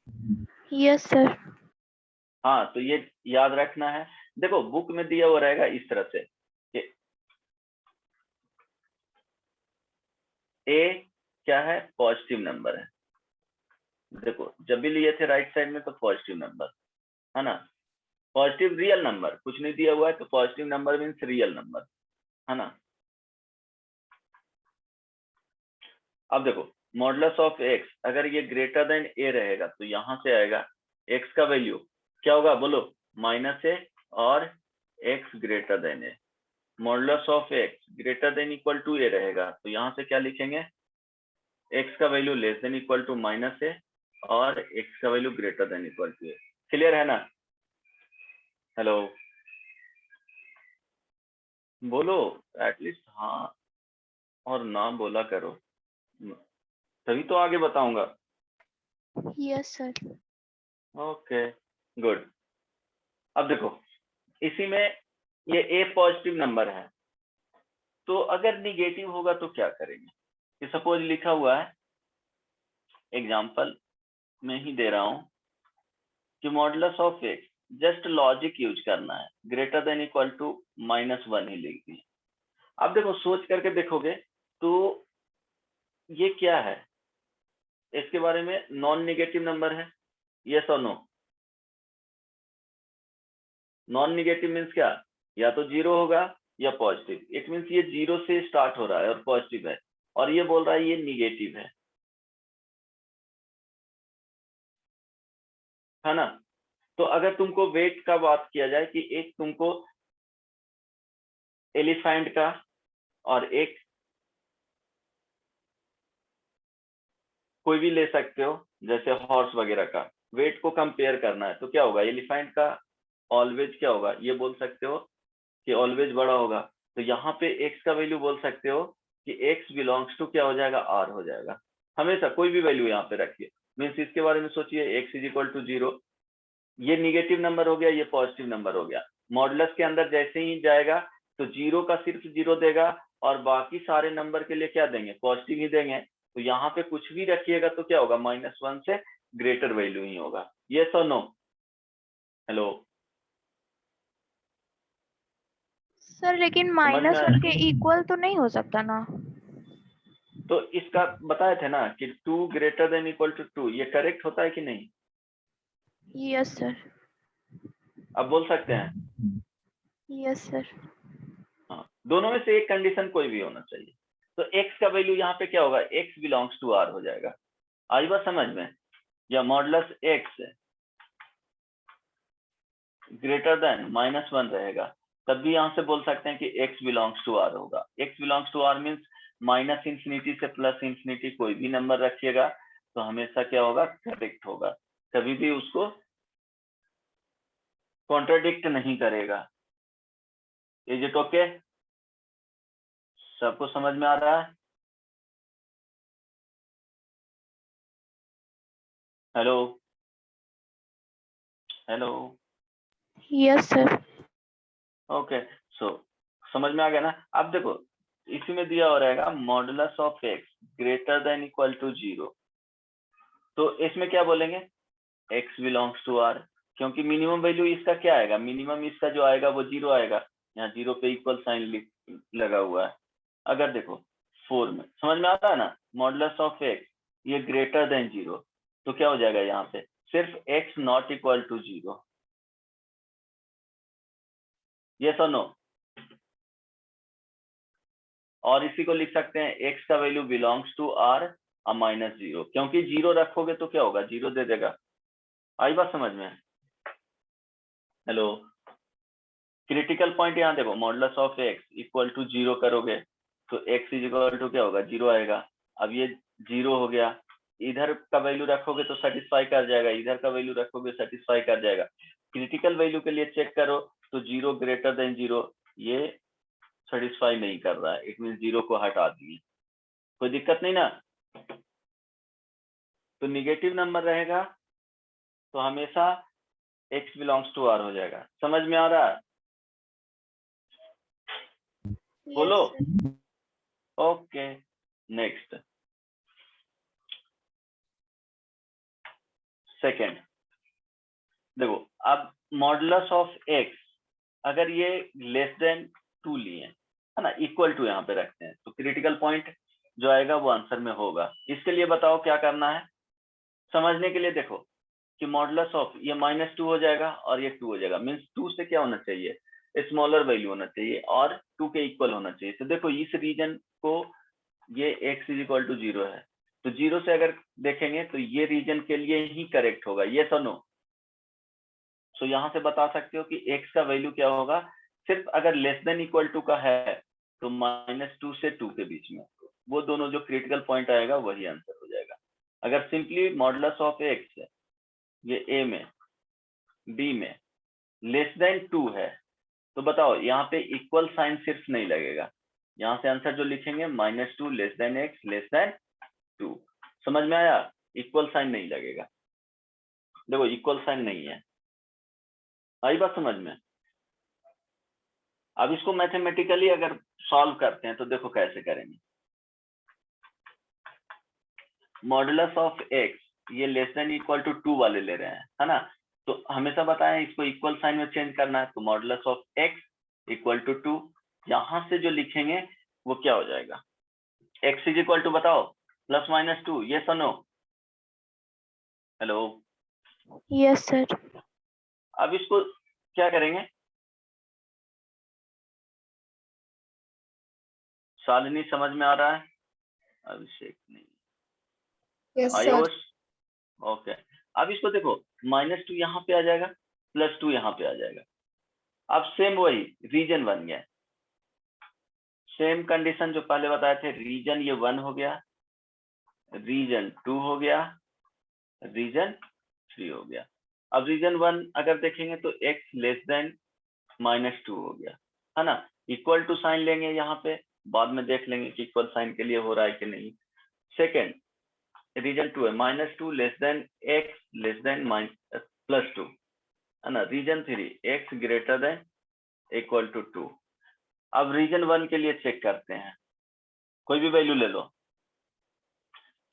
B: Yes sir.
A: हाँ, तो ये याद रखना है। देखो बुक में दिया हुआ रहेगा इस तरह से कि a क्या है? पॉजिटिव नंबर है। देखो जब भी लिए थे राइट साइड में तो पॉजिटिव नंबर है ना, पॉजिटिव रियल नंबर, कुछ नहीं दिया हुआ है तो positive number means real number, है ना? अब देखो मॉडुलस ऑफ x अगर ये ग्रेटर देन a रहेगा तो यहाँ से आएगा x का वैल्यू क्या होगा बोलो? -a और x greater than a। Modulus of x greater than equal to a रहेगा तो यहाँ से क्या लिखेंगे? x का value less than equal to -a और x का value greater than equal to a। Clear है ना? हेलो? बोलो एटलीस्ट हाँ और ना बोला करो, तभी तो आगे बताऊंगा।
B: Yes sir.
A: Okay good. अब देखो इसी में ये a पॉजिटिव नंबर है, तो अगर निगेटिव होगा तो क्या करेंगे? कि सपोज लिखा हुआ है, एग्जांपल में ही दे रहा हूं कि modulus of x, just logic use करना है, ग्रेटर देन इक्वल टू -1 ही लिख दिए। अब देखो सोच करके देखोगे तो ये क्या है, इसके बारे में नॉन नेगेटिव नंबर है, यस और नो? नॉन नेगेटिव मीन्स क्या? या तो जीरो होगा या पॉजिटिव। इट मीन्स ये जीरो से स्टार्ट हो रहा है और पॉजिटिव है, और ये बोल रहा है ये निगेटिव है ना? तो अगर तुमको वेट का बात किया जाए कि एक तुमको एलिफेंट का और एक कोई भी ले सकते हो जैसे हॉर्स वगैरह का वेट को कंपेयर करना है, तो क्या होगा? एलिफेंट का ऑलवेज क्या होगा? ये बोल सकते हो कि ऑलवेज बड़ा होगा। तो यहाँ पे x का वैल्यू बोल सकते हो कि x बिलोंग्स टू क्या हो जाएगा? r हो जाएगा। हमेशा कोई भी वैल्यू यहाँ पे रखिए, मीन्स इसके बारे में सोचिए x इज इक्वल टू 0, ये निगेटिव नंबर हो गया, ये पॉजिटिव नंबर हो गया। मॉडुलस के अंदर जैसे ही जाएगा तो 0 का सिर्फ 0 देगा और बाकी सारे नंबर के लिए क्या देंगे? पॉजिटिव ही देंगे। तो यहाँ पे कुछ भी रखिएगा तो क्या होगा? -1 से ग्रेटर वैल्यू ही होगा। यस और नो? हेलो?
B: सर लेकिन
A: समझ में
B: -1 के इक्वल तो नहीं हो सकता ना?
A: तो इसका बताए थे ना कि 2 ग्रेटर देन इक्वल टू 2, ये करेक्ट होता है कि नहीं?
B: Yes sir.
A: अब बोल सकते हैं?
B: Yes sir.
A: हाँ, दोनों में से एक कंडीशन कोई भी होना चाहिए। तो x का वैल्यू यहाँ पे क्या होगा? x बिलोंग्स टू r हो जाएगा। आई बात समझ में? या मॉडुलस x ग्रेटर देन -1 रहेगा, तब भी यहाँ से बोल सकते हैं कि x बिलोंग्स टू r होगा। x belongs to r means minus infinity से प्लस इंफिनिटी कोई भी नंबर रखिएगा तो हमेशा क्या होगा, करेक्ट होगा, कभी भी उसको कॉन्ट्राडिक्ट नहीं करेगा। Is it okay? सबको समझ में आ रहा है? Hello hello,
B: yes sir.
A: Okay. So समझ में आ गया ना? अब देखो इसी में दिया हो रहेगा modulus of x greater than equal to 0, तो इसमें क्या बोलेंगे, x बिलोंग्स टू r, क्योंकि मिनिमम वैल्यू इसका क्या आएगा, मिनिमम इसका जो आएगा वो 0 आएगा, यहाँ 0 पे इक्वल साइन लगा हुआ है। अगर देखो 4 में समझ में आता है ना, मॉडुलस ऑफ x ये ग्रेटर देन 0, तो क्या हो जाएगा यहाँ पे सिर्फ x not equal to 0, yes और नो? और इसी को लिख सकते हैं x का value belongs to r minus 0, क्योंकि 0 रखोगे तो क्या होगा, 0 दे देगा। आई बात समझ में? हेलो, क्रिटिकल पॉइंट यहाँ देखो, modulus of x equal to 0 करोगे तो x इज इक्वल टू क्या होगा, 0 आएगा। अब ये 0 हो गया, इधर का वैल्यू रखोगे तो सेटिस्फाई कर जाएगा, इधर का वैल्यू रखोगे सेटिस्फाई कर जाएगा। क्रिटिकल वैल्यू के लिए चेक करो तो 0 ग्रेटर देन 0 ये सेटिस्फाई नहीं कर रहा है, इट मीन 0 को हटा दिए, कोई दिक्कत नहीं ना? तो निगेटिव नंबर रहेगा तो हमेशा x बिलोंग्स टू r हो जाएगा। समझ में आ रहा है? बोलो।
B: Yes sir.
A: Okay, next second देखो, अब मॉडुलस ऑफ x अगर ये लेस देन 2 लिए है ना, इक्वल टू यहाँ पे रखते हैं तो क्रिटिकल पॉइंट जो आएगा वो आंसर में होगा। इसके लिए बताओ क्या करना है, समझने के लिए देखो कि मॉडुलस ऑफ ये -2 हो जाएगा और ये 2 हो जाएगा, मीन्स 2 से क्या होना चाहिए, स्मॉलर वैल्यू होना चाहिए और 2 के इक्वल होना चाहिए। तो देखो इस रीजन को ये x इज इक्वल टू 0 है, तो 0 से अगर देखेंगे तो ये रीजन के लिए ही करेक्ट होगा, ये और नो? सो यहाँ से बता सकते हो कि x का वैल्यू क्या होगा, सिर्फ अगर लेस देन इक्वल टू का है तो -2 से 2 के बीच में, वो दोनों जो क्रिटिकल पॉइंट आएगा वही आंसर हो जाएगा। अगर सिंपली मॉडुलस ऑफ x ये a में b में लेस देन 2 है तो बताओ यहाँ पे इक्वल साइन सिर्फ नहीं लगेगा, यहाँ से आंसर जो लिखेंगे -2 less than x less than 2। समझ में आया? इक्वल साइन नहीं लगेगा, देखो इक्वल साइन नहीं है, आई बात समझ में? अब इसको मैथमेटिकली अगर सॉल्व करते हैं तो देखो कैसे करेंगे। मॉडुलस ऑफ x ये लेस देन इक्वल टू 2 वाले ले रहे हैं, है ना, तो हमेशा बताएं इसको इक्वल साइन में चेंज करना है, तो modulus of x equal to 2, यहां से जो लिखेंगे वो क्या हो जाएगा, x इज इक्वल टू बताओ +-2, ये सुनो। Hello,
B: yes sir.
A: अब इसको क्या करेंगे, शालिनी समझ में आ रहा है? अभिषेक नहीं,
E: यस सर।
A: आयुष, ओके। अब इसको देखो -2 यहाँ पे आ जाएगा, +2 यहाँ पे आ जाएगा। अब सेम वही रीजन बन गया, सेम कंडीशन जो पहले बताए थे, रीजन ये 1 हो गया, रीजन 2 हो गया, रीजन 3 हो गया। अब रीजन 1 अगर देखेंगे तो x लेस देन -2 हो गया, है ना, इक्वल टू साइन लेंगे यहाँ पे, बाद में देख लेंगे कि इक्वल साइन के लिए हो रहा है कि नहीं। सेकेंड रीजन 2 है, -2 less than x less than +2, है ना, region 3 x greater than equal to 2। अब रीजन 1 के लिए चेक करते हैं, कोई भी वैल्यू ले लो,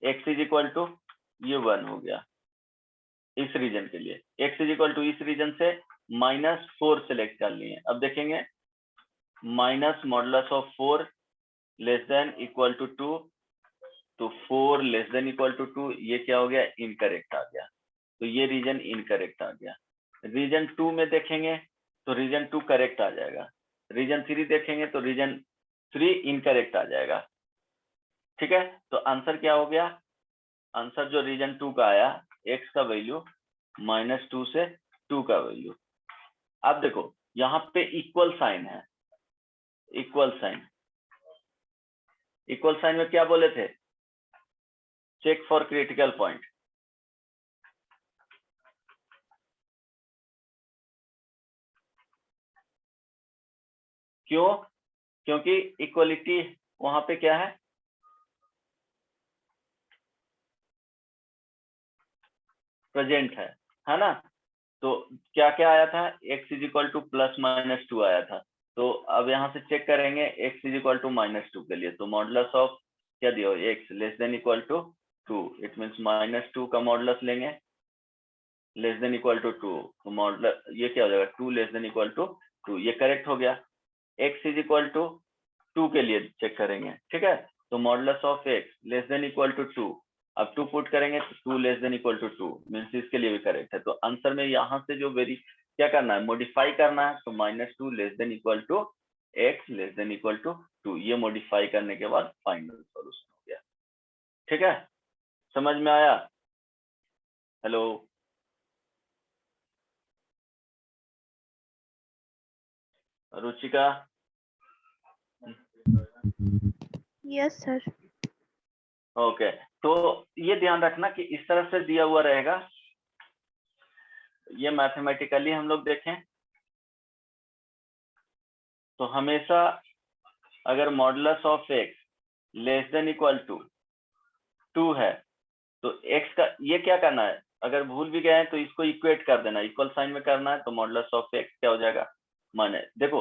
A: x इज इक्वल टू ये 1 हो गया इस रीजन के लिए, x इज इक्वल टू इस रीजन से -4 सेलेक्ट कर लिए। अब देखेंगे minus modulus of 4 less than equal to 2, तो 4 लेस देन इक्वल टू 2 ये क्या हो गया, इनकरेक्ट आ गया, तो ये रीजन इनकरेक्ट आ गया। रीजन 2 में देखेंगे तो रीजन 2 करेक्ट आ जाएगा, रीजन 3 देखेंगे तो रीजन 3 इनकरेक्ट आ जाएगा। ठीक है, तो आंसर क्या हो गया, आंसर जो रीजन 2 का आया, x का वैल्यू -2 से 2 का वैल्यू। अब देखो यहाँ पे इक्वल साइन है, इक्वल साइन, इक्वल साइन में क्या बोले थे? Check for critical point. क्यों? क्योंकि इक्वलिटी वहां पे क्या है? प्रेजेंट है ना? तो क्या क्या आया था? x is equal two plus minus 2 आया था। तो अब यहाँ से चेक करेंगे x is equal to minus 2 के लिए, तो मॉडुलस ऑफ क्या दिया? x less than equal to 2, it means minus 2 का मॉडुलस लेंगे लेस देन इक्वल टू 2, तो मॉडुलस ये क्या हो जाएगा? 2 लेस देन इक्वल टू 2, ये करेक्ट हो गया। x इज इक्वल टू 2 के लिए चेक करेंगे, ठीक है? तो modulus of x less than equal to 2, अब 2 पुट करेंगे तो 2 less than equal to 2 means इसके लिए भी करेक्ट है। तो आंसर में यहाँ से जो क्या करना है? मॉडिफाई करना है। तो -2 less than equal to x less than equal to 2, ये मॉडिफाई करने के बाद फाइनल सॉल्यूशन हो गया। ठीक है, समझ में आया? Hello, Ruchika?
B: Yes sir.
A: Okay, तो ये ध्यान रखना कि इस तरह से दिया हुआ रहेगा, ये मैथमेटिकली हम लोग देखें तो हमेशा अगर modulus of x less than equal to 2 है तो x का ये क्या करना है? अगर भूल भी गए हैं तो इसको इक्वेट कर देना, इक्वल साइन में करना है। तो मॉडुलस ऑफ x क्या हो जाएगा? माने देखो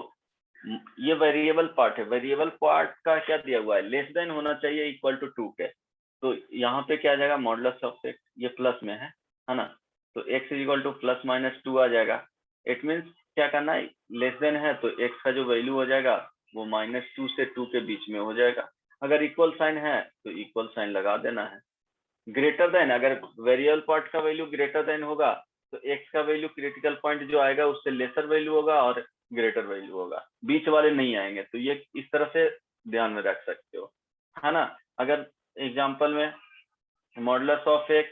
A: ये वेरिएबल पार्ट है, वेरिएबल पार्ट का क्या दिया हुआ है? लेस देन होना चाहिए इक्वल टू 2 के, तो यहाँ पे क्या आ जाएगा? मॉडुलस ऑफ x ये प्लस में है ना? तो x is equal two plus minus 2 आ जाएगा। इट मीन्स क्या करना है? लेस देन है तो x का जो वैल्यू हो जाएगा वो -2 से 2 के बीच में हो जाएगा। अगर इक्वल साइन है तो इक्वल साइन लगा देना है। ग्रेटर देन, अगर वेरिएबल पार्ट का वैल्यू ग्रेटर देन होगा तो x का वैल्यू क्रिटिकल पॉइंट जो आएगा उससे लेसर वैल्यू होगा और ग्रेटर वैल्यू होगा, बीच वाले नहीं आएंगे। तो ये इस तरह से ध्यान में रख सकते हो, है ना? अगर एग्जांपल में modulus of x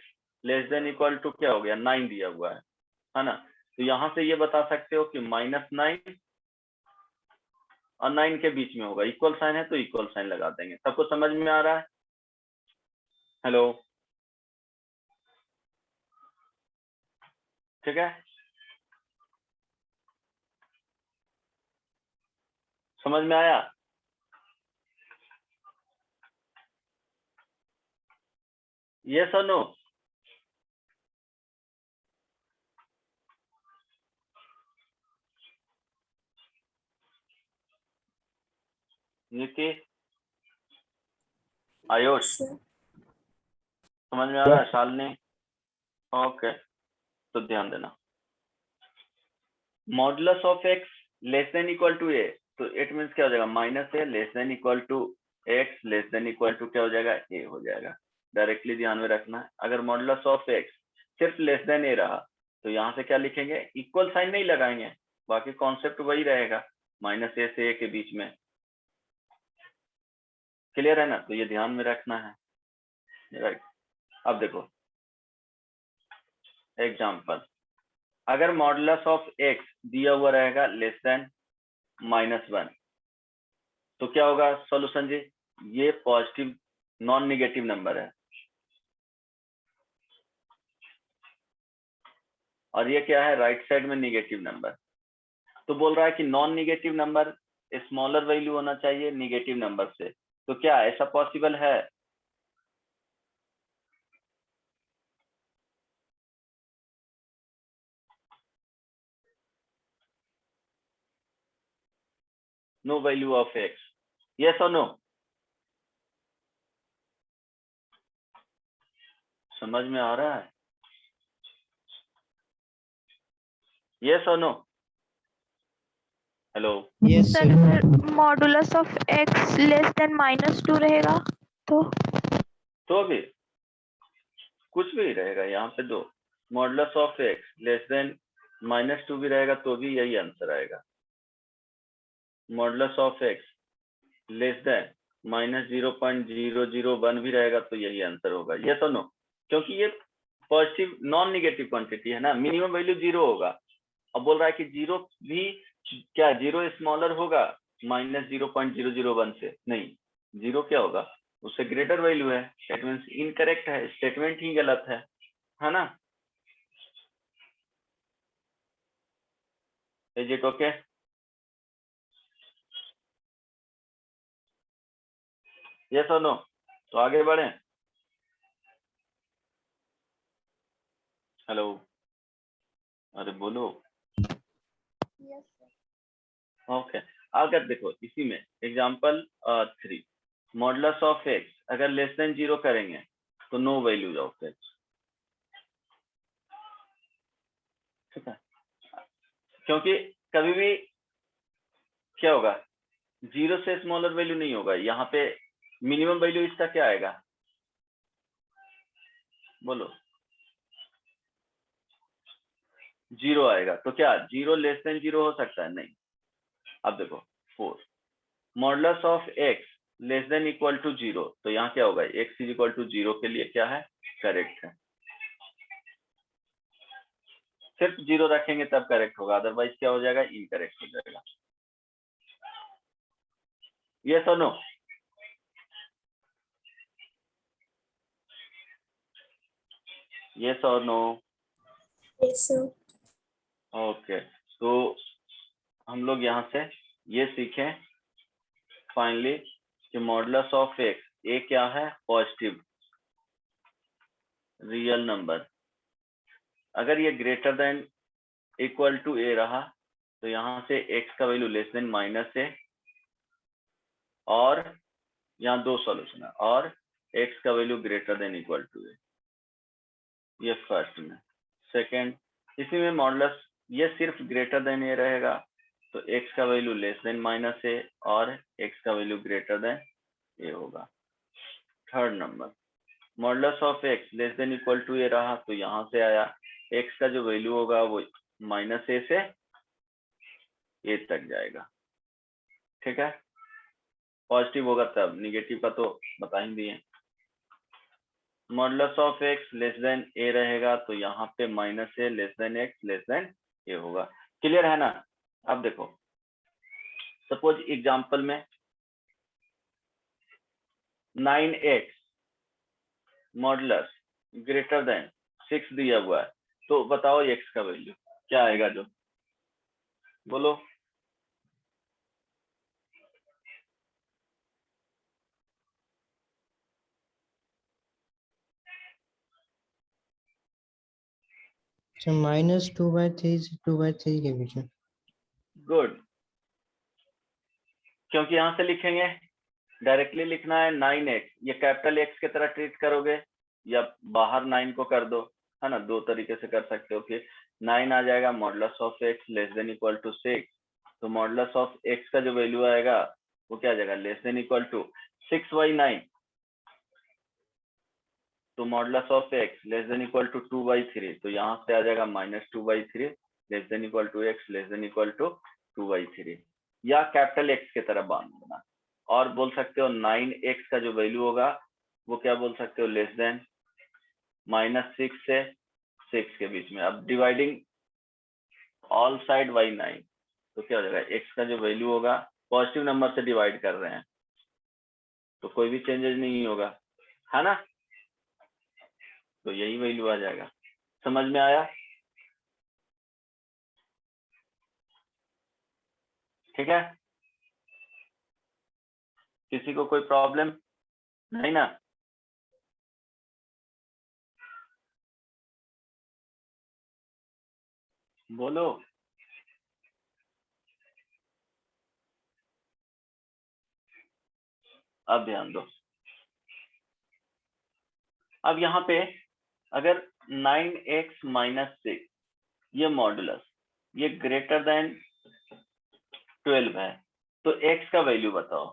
A: less than equal to क्या हो गया? 9 दिया हुआ है ना? तो यहाँ से ये बता सकते हो कि -9 और 9 के बीच में होगा, इक्वल साइन है तो इक्वल साइन लगा देंगे। सबको समझ में आ रहा है? हेलो, ठीक है, समझ में आया? यस और नो? नीति, आयुष, समझ में आ रहा है? शालिनी? ओके, तो ध्यान देना modulus of x less than equal to a, तो इट मीन्स क्या हो जाएगा? -a less than equal to x less than equal to क्या हो जाएगा? a हो जाएगा। डायरेक्टली ध्यान में रखना है। अगर मॉडुलस ऑफ x सिर्फ लेस देन a रहा तो यहाँ से क्या लिखेंगे? इक्वल साइन नहीं लगाएंगे, बाकी कॉन्सेप्ट वही रहेगा, -a से a के बीच में। क्लियर है ना? तो ये ध्यान में रखना है, राइट? अब देखो एग्जाम्पल, अगर मॉडुलस ऑफ x दिया हुआ रहेगा लेस देन -1 तो क्या होगा सॉल्यूशन जी? ये पॉजिटिव नॉन निगेटिव नंबर है और ये क्या है? राइट साइड में निगेटिव नंबर। तो बोल रहा है कि non negative number smaller value होना चाहिए निगेटिव नंबर से, तो क्या ऐसा पॉसिबल है? No value of x, yes और नो? समझ में आ रहा है? यस और no? Hello,
D: Yes,
B: sir
D: sir.
B: फिर modulus of x less than -2 रहेगा तो
A: भी कुछ भी रहेगा यहाँ पे, दो modulus of x less than -2 भी रहेगा तो भी यही आंसर आएगा। Modulus of x less then -0.001 भी रहेगा तो यही आंसर होगा। ये तो नो, क्योंकि ये पॉजिटिव नॉन निगेटिव क्वांटिटी है ना, मिनिमम वैल्यू 0 होगा। अब बोल रहा है कि 0 भी क्या 0 स्मॉलर होगा -0.001 से? नहीं, जीरो क्या होगा, उससे ग्रेटर वैल्यू है, दैट मीन्स इनकरेक्ट है, स्टेटमेंट ही गलत है ना। Is it okay? यस और नो? तो आगे बढ़े। हेलो, अरे बोलो।
E: Yes, sir.
A: ओके, अगर देखो इसी में एग्जांपल 3, मॉडुलस ऑफ एक्स अगर लेस देन 0 करेंगे तो नो वैल्यूज ऑफ एक्स, ठीक है, क्योंकि कभी भी क्या होगा, 0 से स्मॉलर वैल्यू नहीं होगा, यहाँ पे मिनिमम वैल्यू इसका क्या आएगा, बोलो, 0 आएगा। तो क्या 0 लेस देन 0 हो सकता है? नहीं। अब देखो 4, modulus of x less than equal to 0, तो यहाँ क्या होगा, एक्स इज इक्वल टू 0 के लिए क्या है, करेक्ट है। सिर्फ 0 रखेंगे तब करेक्ट होगा, अदरवाइज क्या हो जाएगा, इनकरेक्ट हो जाएगा। यस और नो? यस और नो?
E: Yes, sir.
A: ओके, तो हम लोग यहाँ से ये सीखें फाइनली कि मॉडुलस ऑफ एक्स, ए क्या है, पॉजिटिव रियल नंबर। अगर ये greater than equal to a रहा तो यहाँ से एक्स का value less than minus a, और यहाँ दो सॉल्यूशन है, और एक्स का value greater than equal to a, ये फर्स्ट में। सेकेंड, इसी में मॉडुलस ये सिर्फ ग्रेटर देन ए रहेगा तो एक्स का value less than minus a और एक्स का वैल्यू ग्रेटर देन ए होगा। Third number, modulus of x less than equal to a रहा तो यहाँ से आया एक्स का जो वैल्यू होगा वो माइनस ए से ए तक जाएगा, ठीक है। पॉजिटिव होगा तब, निगेटिव का तो बता ही दिए। Modulus of x less than a रहेगा तो यहाँ पे minus a less than x less than a होगा। क्लियर है ना? अब देखो सपोज एग्जांपल में 9x मॉडुलस ग्रेटर देन 6 दिया हुआ है, तो बताओ x का वैल्यू क्या आएगा, जो बोलो।
D: अच्छा, -2/3 से 2/3 के बीच में।
A: गुड, क्योंकि यहाँ से लिखेंगे, डायरेक्टली लिखना है 9x, ये कैपिटल एक्स की तरह ट्रीट करोगे या बाहर 9 को कर दो, है ना, दो तरीके से कर सकते हो। कि 9 आ जाएगा modulus of x less than equal to 6, तो मॉडुलस ऑफ एक्स का जो वैल्यू आएगा वो क्या आ जाएगा, लेस देन इक्वल टू 6/9, तो modulus of x less than equal to 2/3, तो यहाँ से आ जाएगा -2/3 less than equal to x less than equal to 2/3, या कैपिटल एक्स की तरह बांध देना। और बोल सकते हो 9x का जो वैल्यू होगा वो क्या बोल सकते हो, लेस देन -6 से 6 के बीच में। अब डिवाइडिंग ऑल साइड बाई 9, तो क्या हो जाएगा, x का जो वैल्यू होगा, पॉजिटिव नंबर से डिवाइड कर रहे हैं तो कोई भी चेंजेस नहीं होगा, है ना, तो यही वैल्यू आ जाएगा। समझ में आया? ठीक है, किसी को कोई प्रॉब्लम नहीं ना? बोलो। अब ध्यान दो, अब यहाँ पे अगर 9x - 6 ये मॉडुलस ये ग्रेटर देन 12 है तो x का वैल्यू बताओ,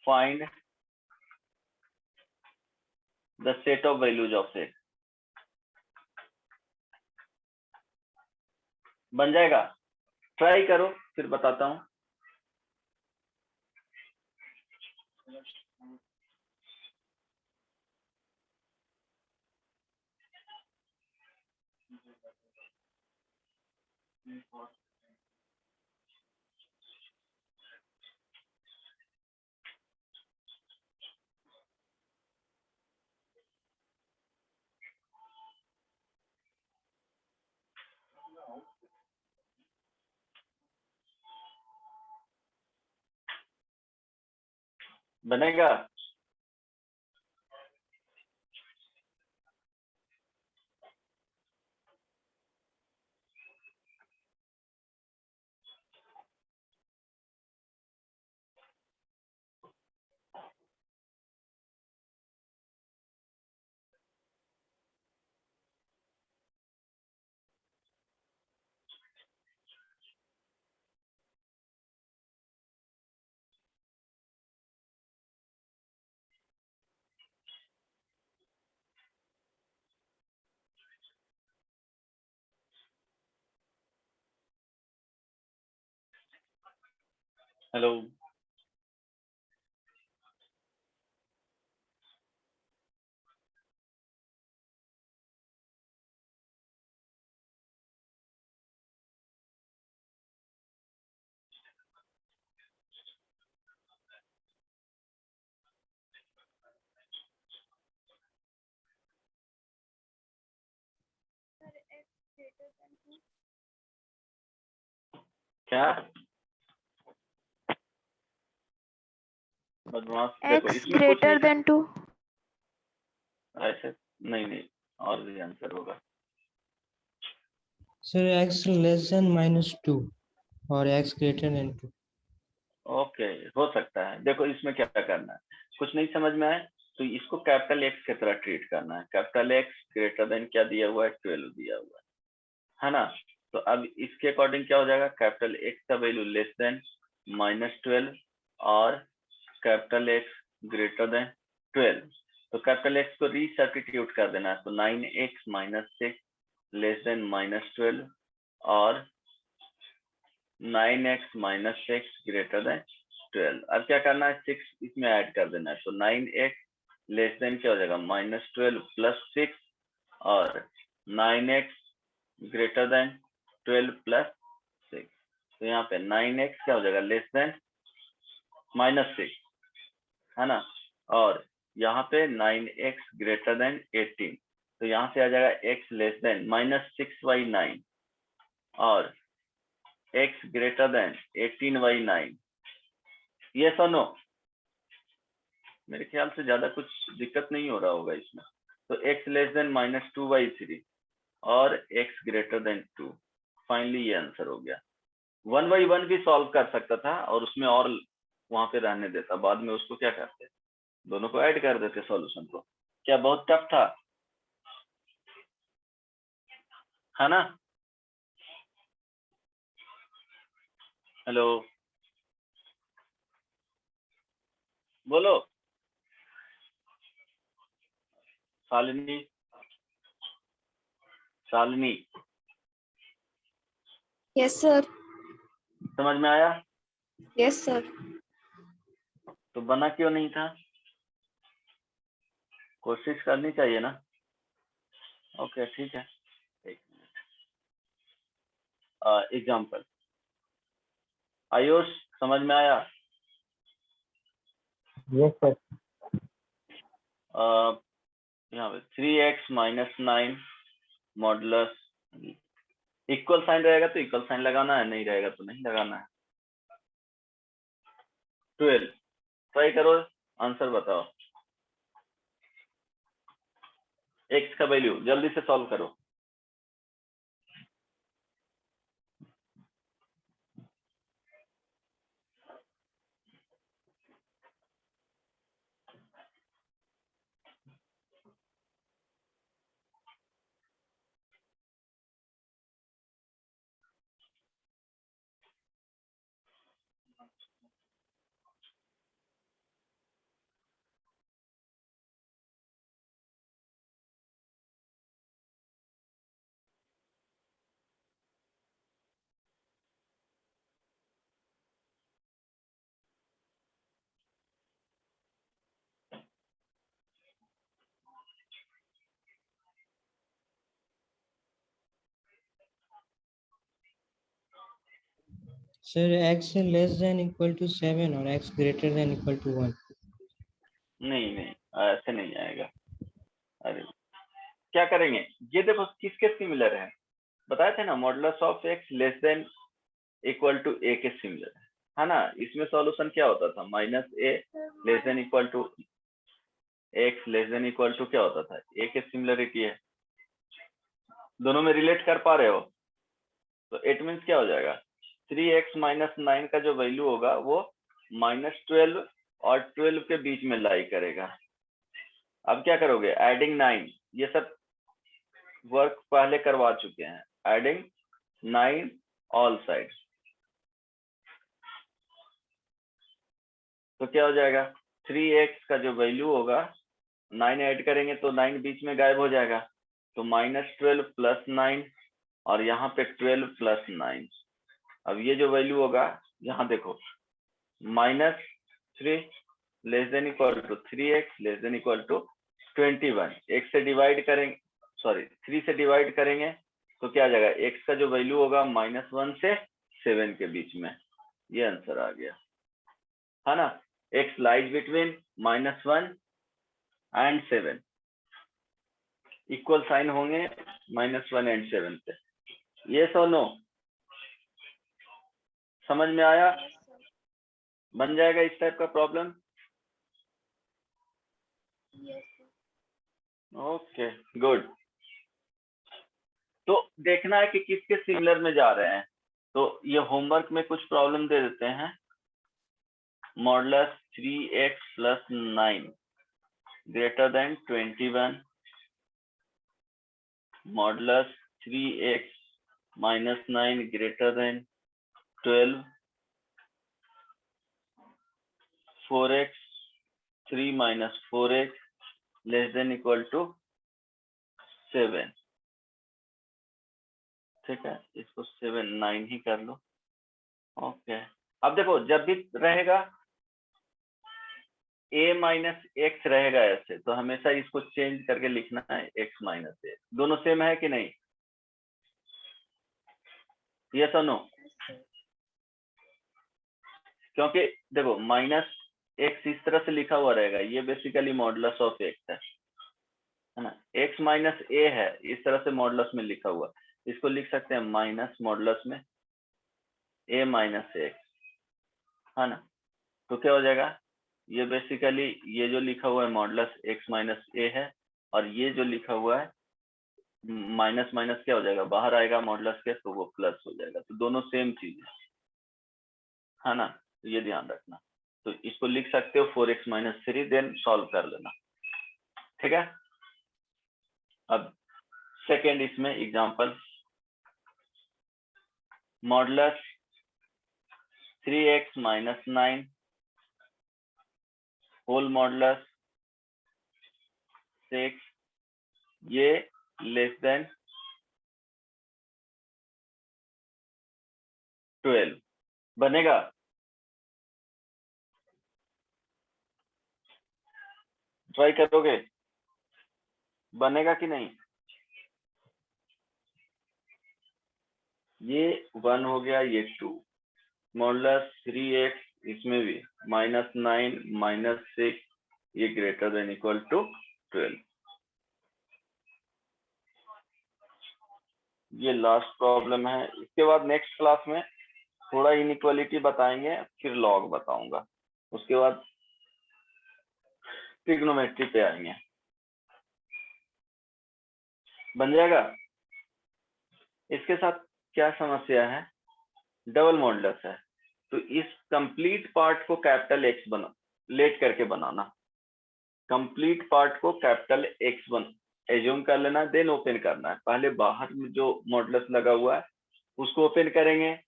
A: find the set of values of x। बन जाएगा? ट्राई करो फिर बताता हूँ। बनेगा? हेलो, क्या बदमाश? देखो
B: x
A: इसमें कुछ
B: greater
A: नहीं
B: than 2.
A: ऐसे नहीं, और भी आंसर होगा।
D: Sir, x less than -2 और x greater than 2.
A: ओके, हो सकता है। देखो इसमें क्या करना है, कुछ नहीं समझ में आए तो इसको कैपिटल एक्स की तरह ट्रीट करना है। कैपिटल एक्स ग्रेटर देन क्या दिया हुआ है, 12 दिया हुआ है ना। तो अब इसके अकॉर्डिंग क्या हो जाएगा, कैपिटल एक्स का वैल्यू लेस देन -12 और कैपिटल एक्स ग्रेटर देन 12। तो कैपिटल एक्स को रीसब्स्टिट्यूट कर देना है, तो 9x - 6 लेस देन -12 और 9x - 6 ग्रेटर देन 12। अब क्या करना है, 6 इसमें ऐड कर देना है, तो 9x लेस देन क्या हो जाएगा, -12 प्लस 6 और 9x ग्रेटर देन 12 प्लस 6। तो यहाँ पे 9x क्या हो जाएगा, लेस देन -6 है ना, और यहाँ पे 9x ग्रेटर देन 18। तो यहाँ से आ जाएगा x लेस देन -6/9 और x ग्रेटर देन 18/9। ये सुनो, मेरे ख्याल से ज्यादा कुछ दिक्कत नहीं हो रहा होगा इसमें। तो x लेस देन -2/3 और x ग्रेटर देन 2। फाइनली ये आंसर हो गया। 1/1 भी सॉल्व कर सकता था और उसमें और वहां पे रहने देता, बाद में उसको क्या करते, दोनों को ऐड कर देते सॉल्यूशन को। क्या बहुत टफ था, है ना? हेलो, बोलो शालिनी। Shalini,
E: Yes, sir.
A: समझ में आया?
E: Yes, sir.
A: तो बना क्यों नहीं था? कोशिश करनी चाहिए ना। ओके ठीक है, एक मिनट। एग्जाम्पल आयुष, समझ में आया?
D: Yes, sir.
A: यहाँ पे 3x - 9 मॉडुलस, इक्वल साइन रहेगा तो इक्वल साइन लगाना है, नहीं रहेगा तो नहीं लगाना है। 12 ट्राई करो, आंसर बताओ। x का वैल्यू जल्दी से सॉल्व करो।
D: Sir, x less than equal to 7 और x greater than equal to 1.
A: नहीं, ऐसे नहीं आएगा। अरे क्या करेंगे, ये देखो किसके सिमिलर है, बताए थे ना, modulus of x less than equal to a के सिमिलर है ना। इसमें सॉल्यूशन क्या होता था, -a less than equal to x less than equal to क्या होता था, a की सिमिलरिटी है, दोनों में रिलेट कर पा रहे हो, तो इट मीन्स क्या हो जाएगा, 3x माइनस 9 का जो वैल्यू होगा वो -12 और 12 के बीच में लाई करेगा। अब क्या करोगे, एडिंग 9, ये सब वर्क पहले करवा चुके हैं, एडिंग 9 ऑल साइड, तो क्या हो जाएगा, 3x का जो वैल्यू होगा 9 ऐड करेंगे तो 9 बीच में गायब हो जाएगा, तो -12 प्लस 9 और यहाँ पे 12 प्लस 9। अब ये जो वैल्यू होगा यहाँ देखो, -3 less than equal to 3x less than equal to 21, x से डिवाइड करेंगे, सॉरी 3 से डिवाइड करेंगे तो क्या आ जाएगा, x का जो वैल्यू होगा -1 से 7 के बीच में, ये आंसर आ गया, है ना। x lies between -1 and 7, equal sign होंगे -1 एंड 7 पे, ये सो नो, समझ में आया, बन जाएगा इस टाइप का प्रॉब्लम। ओके गुड, तो देखना है कि किसके सिमिलर में जा रहे हैं, तो ये होमवर्क में कुछ प्रॉब्लम दे देते हैं, modulus 3x plus 9 greater than 21, modulus 3x minus 9 greater than 12, 4x 3 minus 4x less than equal to 7, ठीक है, इसको 7 9 ही कर लो। ओके, अब देखो जब भी रहेगा a माइनस एक्स रहेगा ऐसे, तो हमेशा इसको चेंज करके लिखना है x माइनस ए, दोनों सेम है कि नहीं, यस और नो, क्योंकि देखो माइनस एक्स इस तरह से लिखा हुआ रहेगा, ये बेसिकली मॉडुलस ऑफ एक्स है ना, x माइनस ए है इस तरह से मॉडुलस में लिखा हुआ, इसको लिख सकते हैं माइनस मॉडुलस में a माइनस एक्स, है ना, तो क्या हो जाएगा, ये बेसिकली ये जो लिखा हुआ है मॉडुलस x माइनस ए है, और ये जो लिखा हुआ है माइनस माइनस क्या हो जाएगा, बाहर आएगा मॉडुलस के, तो वो प्लस हो जाएगा, तो दोनों सेम चीज है ना, तो ये ध्यान रखना, तो इसको लिख सकते हो 4x माइनस 3, देन सॉल्व कर लेना, ठीक है। अब सेकेंड इसमें example, modulus 3x minus 9 whole modulus 6, ये लेस देन 12 बनेगा, ट्राई करोगे, बनेगा कि नहीं, ये 1 हो गया, ये 2, मॉडुलस 3x इसमें भी -9 -6, ये ग्रेटर देन इक्वल टू 12, ये लास्ट प्रॉब्लम है। इसके बाद नेक्स्ट क्लास में थोड़ा इनइक्वालिटी बताएंगे, फिर लॉग बताऊंगा, उसके बाद ट्रिग्नोमेट्री पे आएंगे, बन जाएगा। इसके साथ क्या समस्या है, डबल मॉडुलस है, तो इस कंप्लीट पार्ट को कैपिटल एक्स बना लेट करके बनाना, कंप्लीट पार्ट को कैपिटल एक्स एज्यूम कर लेना, देन ओपन करना है, पहले बाहर में जो मॉडुलस लगा हुआ है उसको ओपन करेंगे,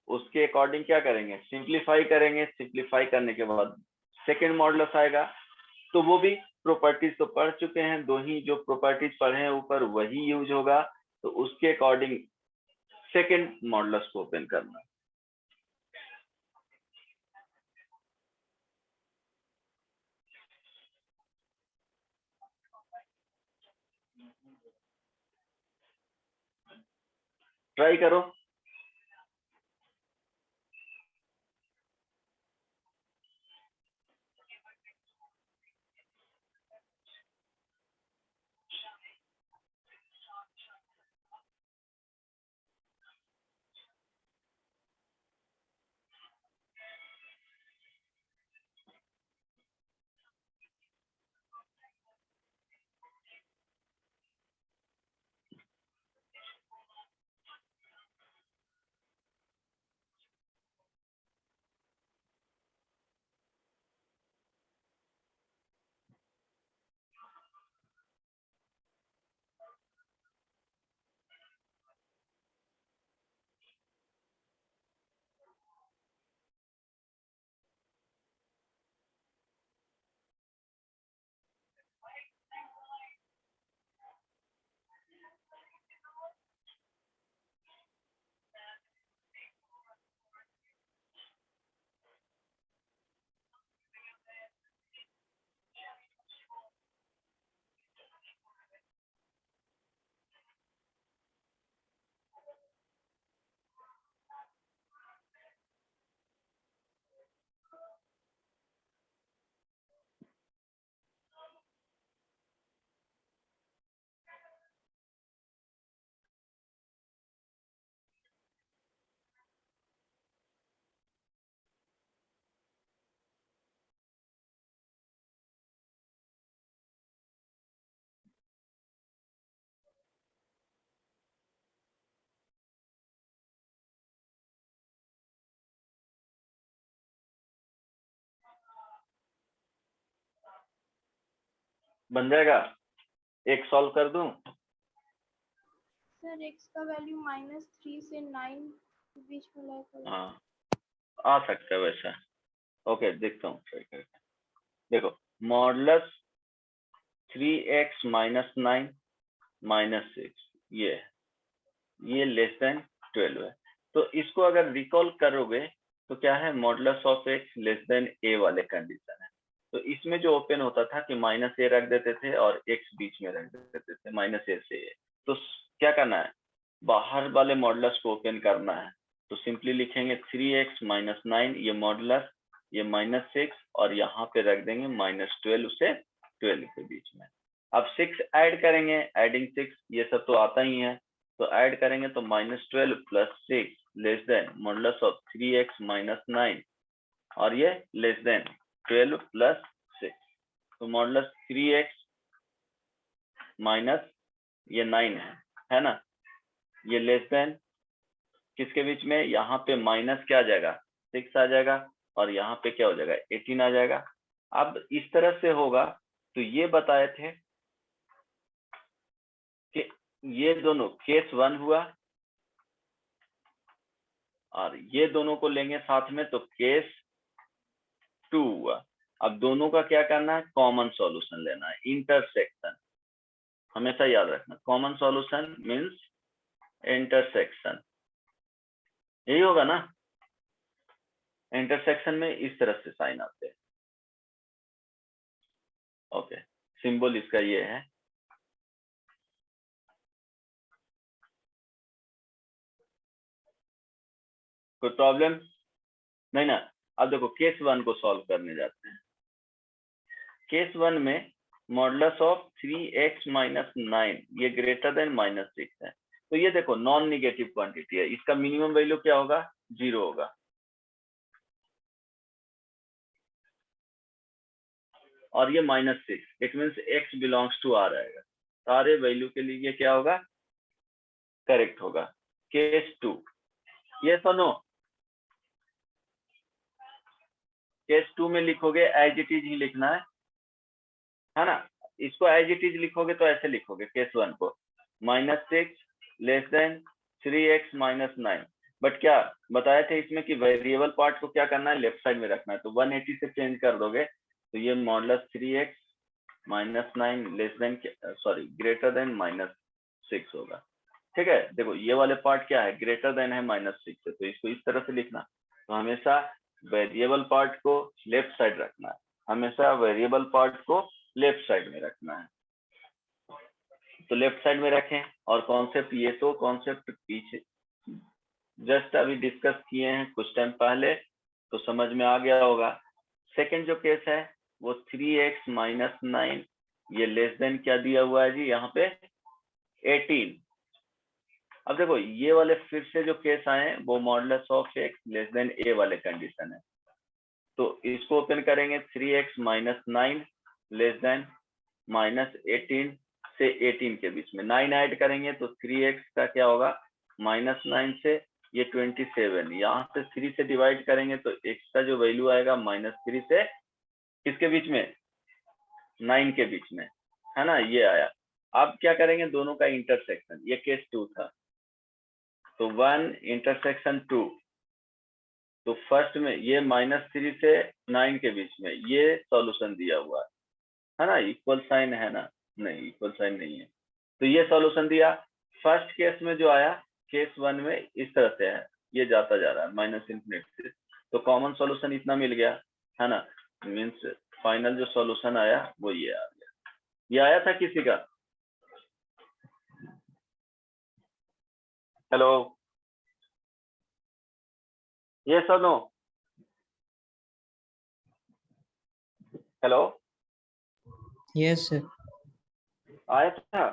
A: उसके अकॉर्डिंग क्या करेंगे, सिंप्लीफाई करेंगे, सिंप्लीफाई करने के बाद सेकेंड मॉडुलस आएगा, तो वो भी प्रॉपर्टीज तो पढ़ चुके हैं, दो ही जो प्रॉपर्टीज पढ़े हैं ऊपर वही यूज होगा, तो उसके अकॉर्डिंग सेकेंड मॉडुलस को ओपन करना। ट्राई करो, बन जाएगा। एक सॉल्व कर दूं?
B: सर x का वैल्यू -3 से 9 के बीच में लाएगा।
A: हाँ, आ सकता है वैसा। ओके, देखता हूँ ट्राई करके। देखो, मॉडुलस 3x - 9 - 6 ये लेस देन 12 है। तो इसको अगर रिकॉल करोगे तो क्या है, modulus of x less then a वाले कंडीशन है। तो इसमें जो ओपन होता था कि -a रख देते थे और x बीच में रख देते थे, -a से a। तो क्या करना है, बाहर वाले मॉडुलस को ओपन करना है। तो सिंपली लिखेंगे 3x - 9 ये मॉडुलस, ये -6 और यहाँ पे रख देंगे -12 से 12 के बीच में। अब 6 ऐड करेंगे, एडिंग 6 ये सब तो आता ही है। तो ऐड करेंगे तो -12 + 6 less than modulus of 3x - 9 और ये लेस देन 12 + 6। तो मॉडुलस 3x माइनस ये 9 है ना, ये लेस देन किसके बीच में, यहाँ पे माइनस क्या आ जाएगा, 6 आ जाएगा और यहाँ पे क्या हो जाएगा, 18 आ जाएगा। अब इस तरह से होगा। तो ये बताए थे कि ये दोनों केस 1 हुआ और ये दोनों को लेंगे साथ में तो केस 2 हुआ। अब दोनों का क्या करना है, कॉमन सॉल्यूशन लेना है, इंटरसेक्शन। हमेशा याद रखना, कॉमन सॉल्यूशन मींस इंटरसेक्शन, यही होगा ना। इंटरसेक्शन में इस तरह से साइन आते हैं। ओके, सिंबल इसका ये है। कोई प्रॉब्लम नहीं ना। अब देखो केस 1 को सॉल्व करने जाते हैं। केस 1 में मॉडुलस ऑफ 3x - 9 ये ग्रेटर देन -6 है। तो ये देखो नॉन निगेटिव क्वांटिटी है, इसका मिनिमम वैल्यू क्या होगा, 0 होगा। और ये -6, it means x belongs to r आएगा। सारे वैल्यू के लिए ये क्या होगा, करेक्ट होगा। केस 2, ये सुनो, केस 2 में लिखोगे एज इट इज ही लिखना है ना। इसको एज इट इज लिखोगे तो ऐसे लिखोगे केस 1 को, -6 लेस देन 3x - 9। बट क्या बताए थे इसमें कि वेरिएबल पार्ट को क्या करना है, लेफ्ट साइड में रखना है। तो 180 से चेंज कर दोगे तो ये modulus 3x - 9 less than sorry greater then -6 होगा। ठीक है, देखो ये वाले पार्ट क्या है, ग्रेटर देन है -6 से, तो इसको इस तरह से लिखना। तो हमेशा वेरिएबल पार्ट को लेफ्ट साइड रखना है, हमेशा वेरिएबल पार्ट को लेफ्ट साइड में रखना है। तो लेफ्ट साइड में रखें। और कॉन्सेप्ट, ये तो कॉन्सेप्ट पीछे जस्ट अभी डिस्कस किए हैं कुछ टाइम पहले, तो समझ में आ गया होगा। सेकंड जो केस है वो 3x - 9 ये लेस देन क्या दिया हुआ है जी, यहाँ पे 18। अब देखो ये वाले फिर से जो केस आए हैं वो modulus of x less then a वाले कंडीशन है। तो इसको ओपन करेंगे, 3x - 9 लेस देन -18 से 18 के बीच में 9 ऐड करेंगे तो 3x का क्या होगा, -9 से ये 27, यहाँ से 3 से डिवाइड करेंगे तो x का जो वैल्यू आएगा -3 से किसके बीच में, 9 के बीच में, है ना, ये आया। अब क्या करेंगे, दोनों का इंटरसेक्शन, ये केस 2 था। तो 1 इंटरसेक्शन 2, तो फर्स्ट में ये -3 से 9 के बीच में ये सॉल्यूशन दिया हुआ है ना, इक्वल साइन है ना, नहीं इक्वल साइन नहीं है। तो ये सॉल्यूशन दिया। फर्स्ट केस में जो आया केस 1 में इस तरह से है, ये जाता जा रहा है -∞ से। तो कॉमन सॉल्यूशन इतना मिल गया है ना, मीन्स फाइनल जो सॉल्यूशन आया वो ये आ गया। ये आया था किसी का, हेलो, ये सुनो, हेलो,
D: यस सर।
A: आया था।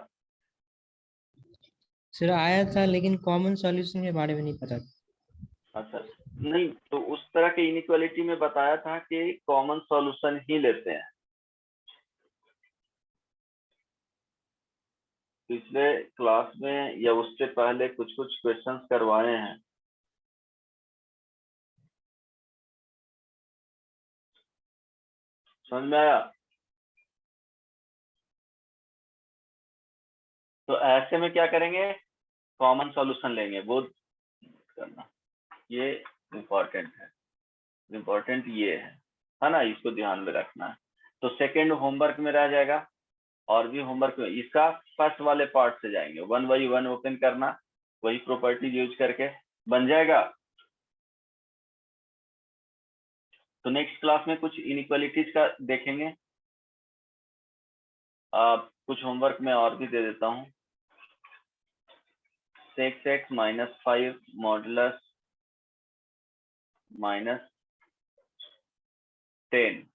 D: सर आया था लेकिन कॉमन सॉल्यूशन के बारे में नहीं पता।
A: अच्छा, नहीं तो उस तरह के इनइक्वालिटी में बताया था कि कॉमन सॉल्यूशन ही लेते हैं। पिछले क्लास में या उससे पहले कुछ क्वेश्चंस करवाए हैं। समझ में आया? तो ऐसे में क्या करेंगे, कॉमन सॉल्यूशन लेंगे, वो करना, ये इम्पोर्टेंट है, इम्पोर्टेंट ये है ना, इसको ध्यान में रखना है। तो सेकेंड होमवर्क में रह जाएगा, और भी होमवर्क में इसका फर्स्ट वाले पार्ट से जाएंगे, 1 by 1 ओपन करना, वही प्रॉपर्टीज यूज करके बन जाएगा। तो नेक्स्ट क्लास में कुछ इनइक्वालिटीज का देखेंगे। कुछ होमवर्क में और भी दे देता हूँ। 6x - 5 modulus -10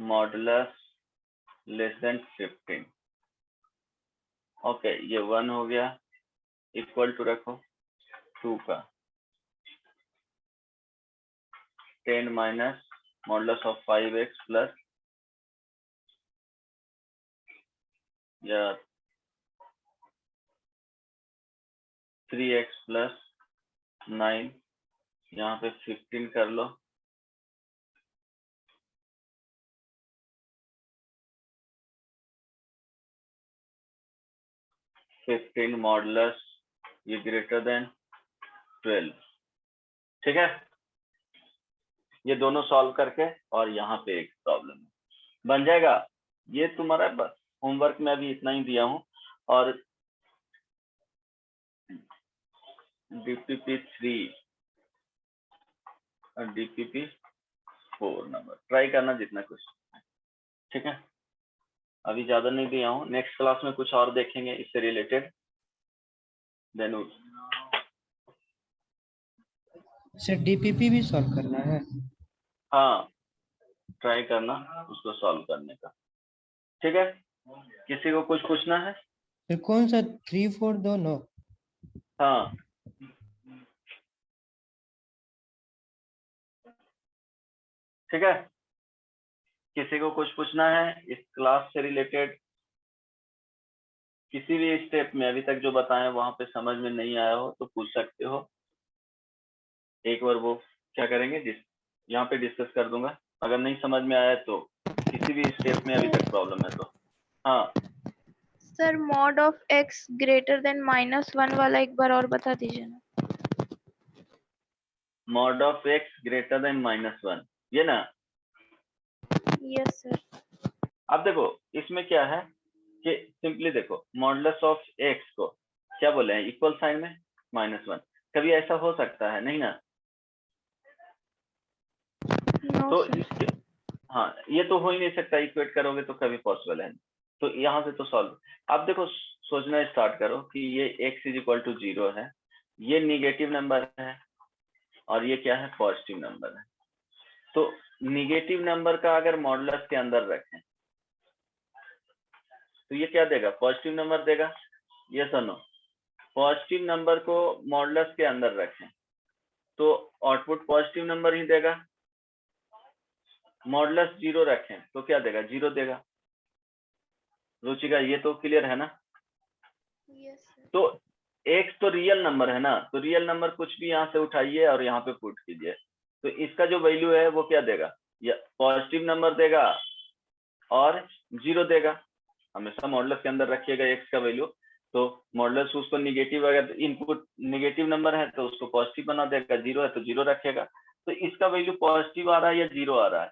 A: modulus <15। ओके, ये 1 हो गया, इक्वल टू रखो 2 का 10 minus modulus of 5x plus या 3x प्लस 9, यहाँ पे 15 कर लो, मॉडुलस ये ग्रेटर देन 12। ठीक है, ये दोनों सॉल्व करके, और यहाँ पे एक प्रॉब्लम बन जाएगा। ये तुम्हारा होमवर्क में अभी इतना ही दिया हूँ, और DPP 3 और DPP 4 नंबर ट्राई करना जितना कुछ। ठीक है, अभी ज्यादा नहीं दिया हूँ, नेक्स्ट क्लास में कुछ और देखेंगे इससे रिलेटेड। देन
D: सर डीपीपी भी सॉल्व करना है?
A: हाँ, ट्राई करना उसको सॉल्व करने का। ठीक है, किसी को कुछ पूछना है?
D: सर कौन सा 3, 4 दोनों?
A: हाँ, ठीक है, किसी को कुछ पूछना है इस क्लास से रिलेटेड? किसी भी स्टेप में अभी तक जो बताएं वहां पे समझ में नहीं आया हो तो पूछ सकते हो। एक बार वो क्या करेंगे, यहाँ पे डिस्कस कर दूंगा। अगर नहीं समझ में आया तो किसी भी स्टेप में अभी तक प्रॉब्लम है तो। हाँ
B: sir mod of x greater then -1 वाला एक बार और बता दीजिए ना।
A: Mod of x greater then -1, ये ना।
B: Yes sir.
A: अब देखो इसमें क्या है कि सिंपली देखो, मॉडुलस ऑफ x को क्या बोले हैं, इक्वल साइन में -1। कभी ऐसा हो सकता है नहीं ना?
B: नो
A: तो
B: सर।
A: इसके, हाँ ये तो हो ही नहीं सकता, इक्वेट करोगे तो कभी पॉसिबल है। तो यहाँ से तो सॉल्व, अब देखो सोचना स्टार्ट करो कि ये x = 0 है, ये निगेटिव नंबर है, और ये क्या है, पॉजिटिव नंबर है। तो निगेटिव नंबर का अगर मॉडुलस के अंदर रखें तो ये क्या देगा, पॉजिटिव नंबर देगा। ये सुनो, पॉजिटिव नंबर को मॉडुलस के अंदर रखें तो आउटपुट पॉजिटिव नंबर ही देगा। मॉडुलस 0 रखें तो क्या देगा, 0 देगा। रुचिका ये तो क्लियर है ना?
B: Yes sir.
A: तो x तो रियल नंबर है ना, तो रियल नंबर कुछ भी यहाँ से उठाइए और यहाँ पे पुट कीजिए, तो इसका जो वैल्यू है वो क्या देगा, या पॉजिटिव नंबर देगा और 0 देगा। हमेशा मॉडुलस के अंदर रखिएगा x का वैल्यू, तो मॉडुलस उसको निगेटिव, अगर इनपुट निगेटिव नंबर है तो उसको पॉजिटिव बना देगा, 0 है तो 0 रखेगा। तो इसका वैल्यू पॉजिटिव आ रहा है या 0 आ रहा है,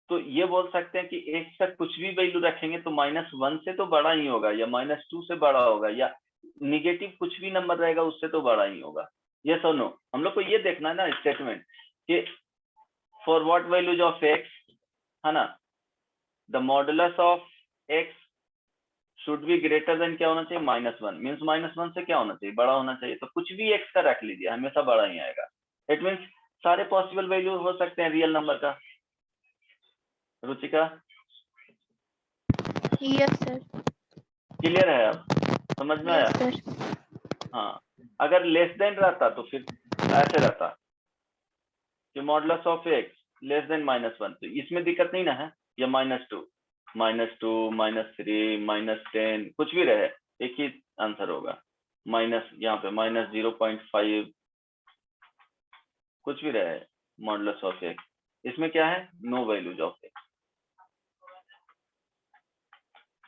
A: तो ये बोल सकते हैं कि x तक कुछ भी वैल्यू रखेंगे तो -1 से तो बड़ा ही होगा, या -2 से बड़ा होगा, या निगेटिव कुछ भी नंबर रहेगा उससे तो बड़ा ही होगा। ये सुनो, हम लोग को ये देखना है ना स्टेटमेंट कि for what values of x, है ना, the modulus of x should be greater than क्या होना चाहिए, -1। मीन्स -1 से क्या होना चाहिए, बड़ा होना चाहिए। तो कुछ भी x का रख लीजिए, हमेशा बड़ा ही आएगा। इट मीन्स सारे पॉसिबल वैल्यू हो सकते हैं रियल नंबर का। Ruchika
B: yes sir.
A: क्लियर है, अब समझ में आया?
B: Yes sir.
A: हाँ, अगर लेस देन रहता तो फिर ऐसे रहता कि modulus of x less than -1, तो इसमें दिक्कत नहीं ना है, या -2, -3, -10 कुछ भी रहे एक ही आंसर होगा। माइनस यहाँ पे -0.5 कुछ भी रहे मॉडुलस ऑफ x, इसमें क्या है, no values of x।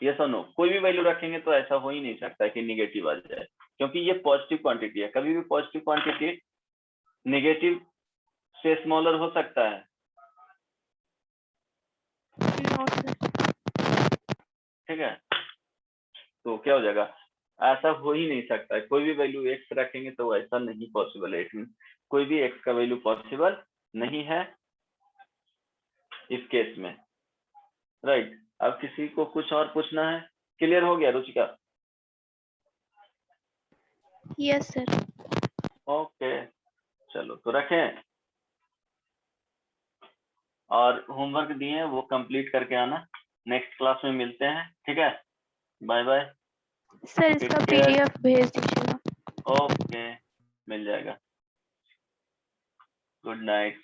A: Yes और नो, कोई भी वैल्यू रखेंगे तो ऐसा हो ही नहीं सकता कि निगेटिव आ जाए, क्योंकि ये पॉजिटिव क्वांटिटी है। कभी भी पॉजिटिव क्वांटिटी नेगेटिव से स्मॉलर हो सकता है?
B: No sir.
A: ठीक है, तो क्या हो जाएगा, ऐसा हो ही नहीं सकता है। कोई भी वैल्यू एक्स रखेंगे तो ऐसा नहीं पॉसिबल है। इट मीन कोई भी एक्स का वैल्यू पॉसिबल नहीं है इस केस में, राइट। अब किसी को कुछ और पूछना है? क्लियर हो गया रुचिका?
B: Yes sir.
A: ओके, चलो तो रखें, और होमवर्क दिए हैं वो कंप्लीट करके आना। नेक्स्ट क्लास में मिलते हैं, ठीक है, बाय बाय।
B: सर इसका
A: Take care.
B: PDF भेज दीजिएगा।
A: ओके, मिल जाएगा। Good night.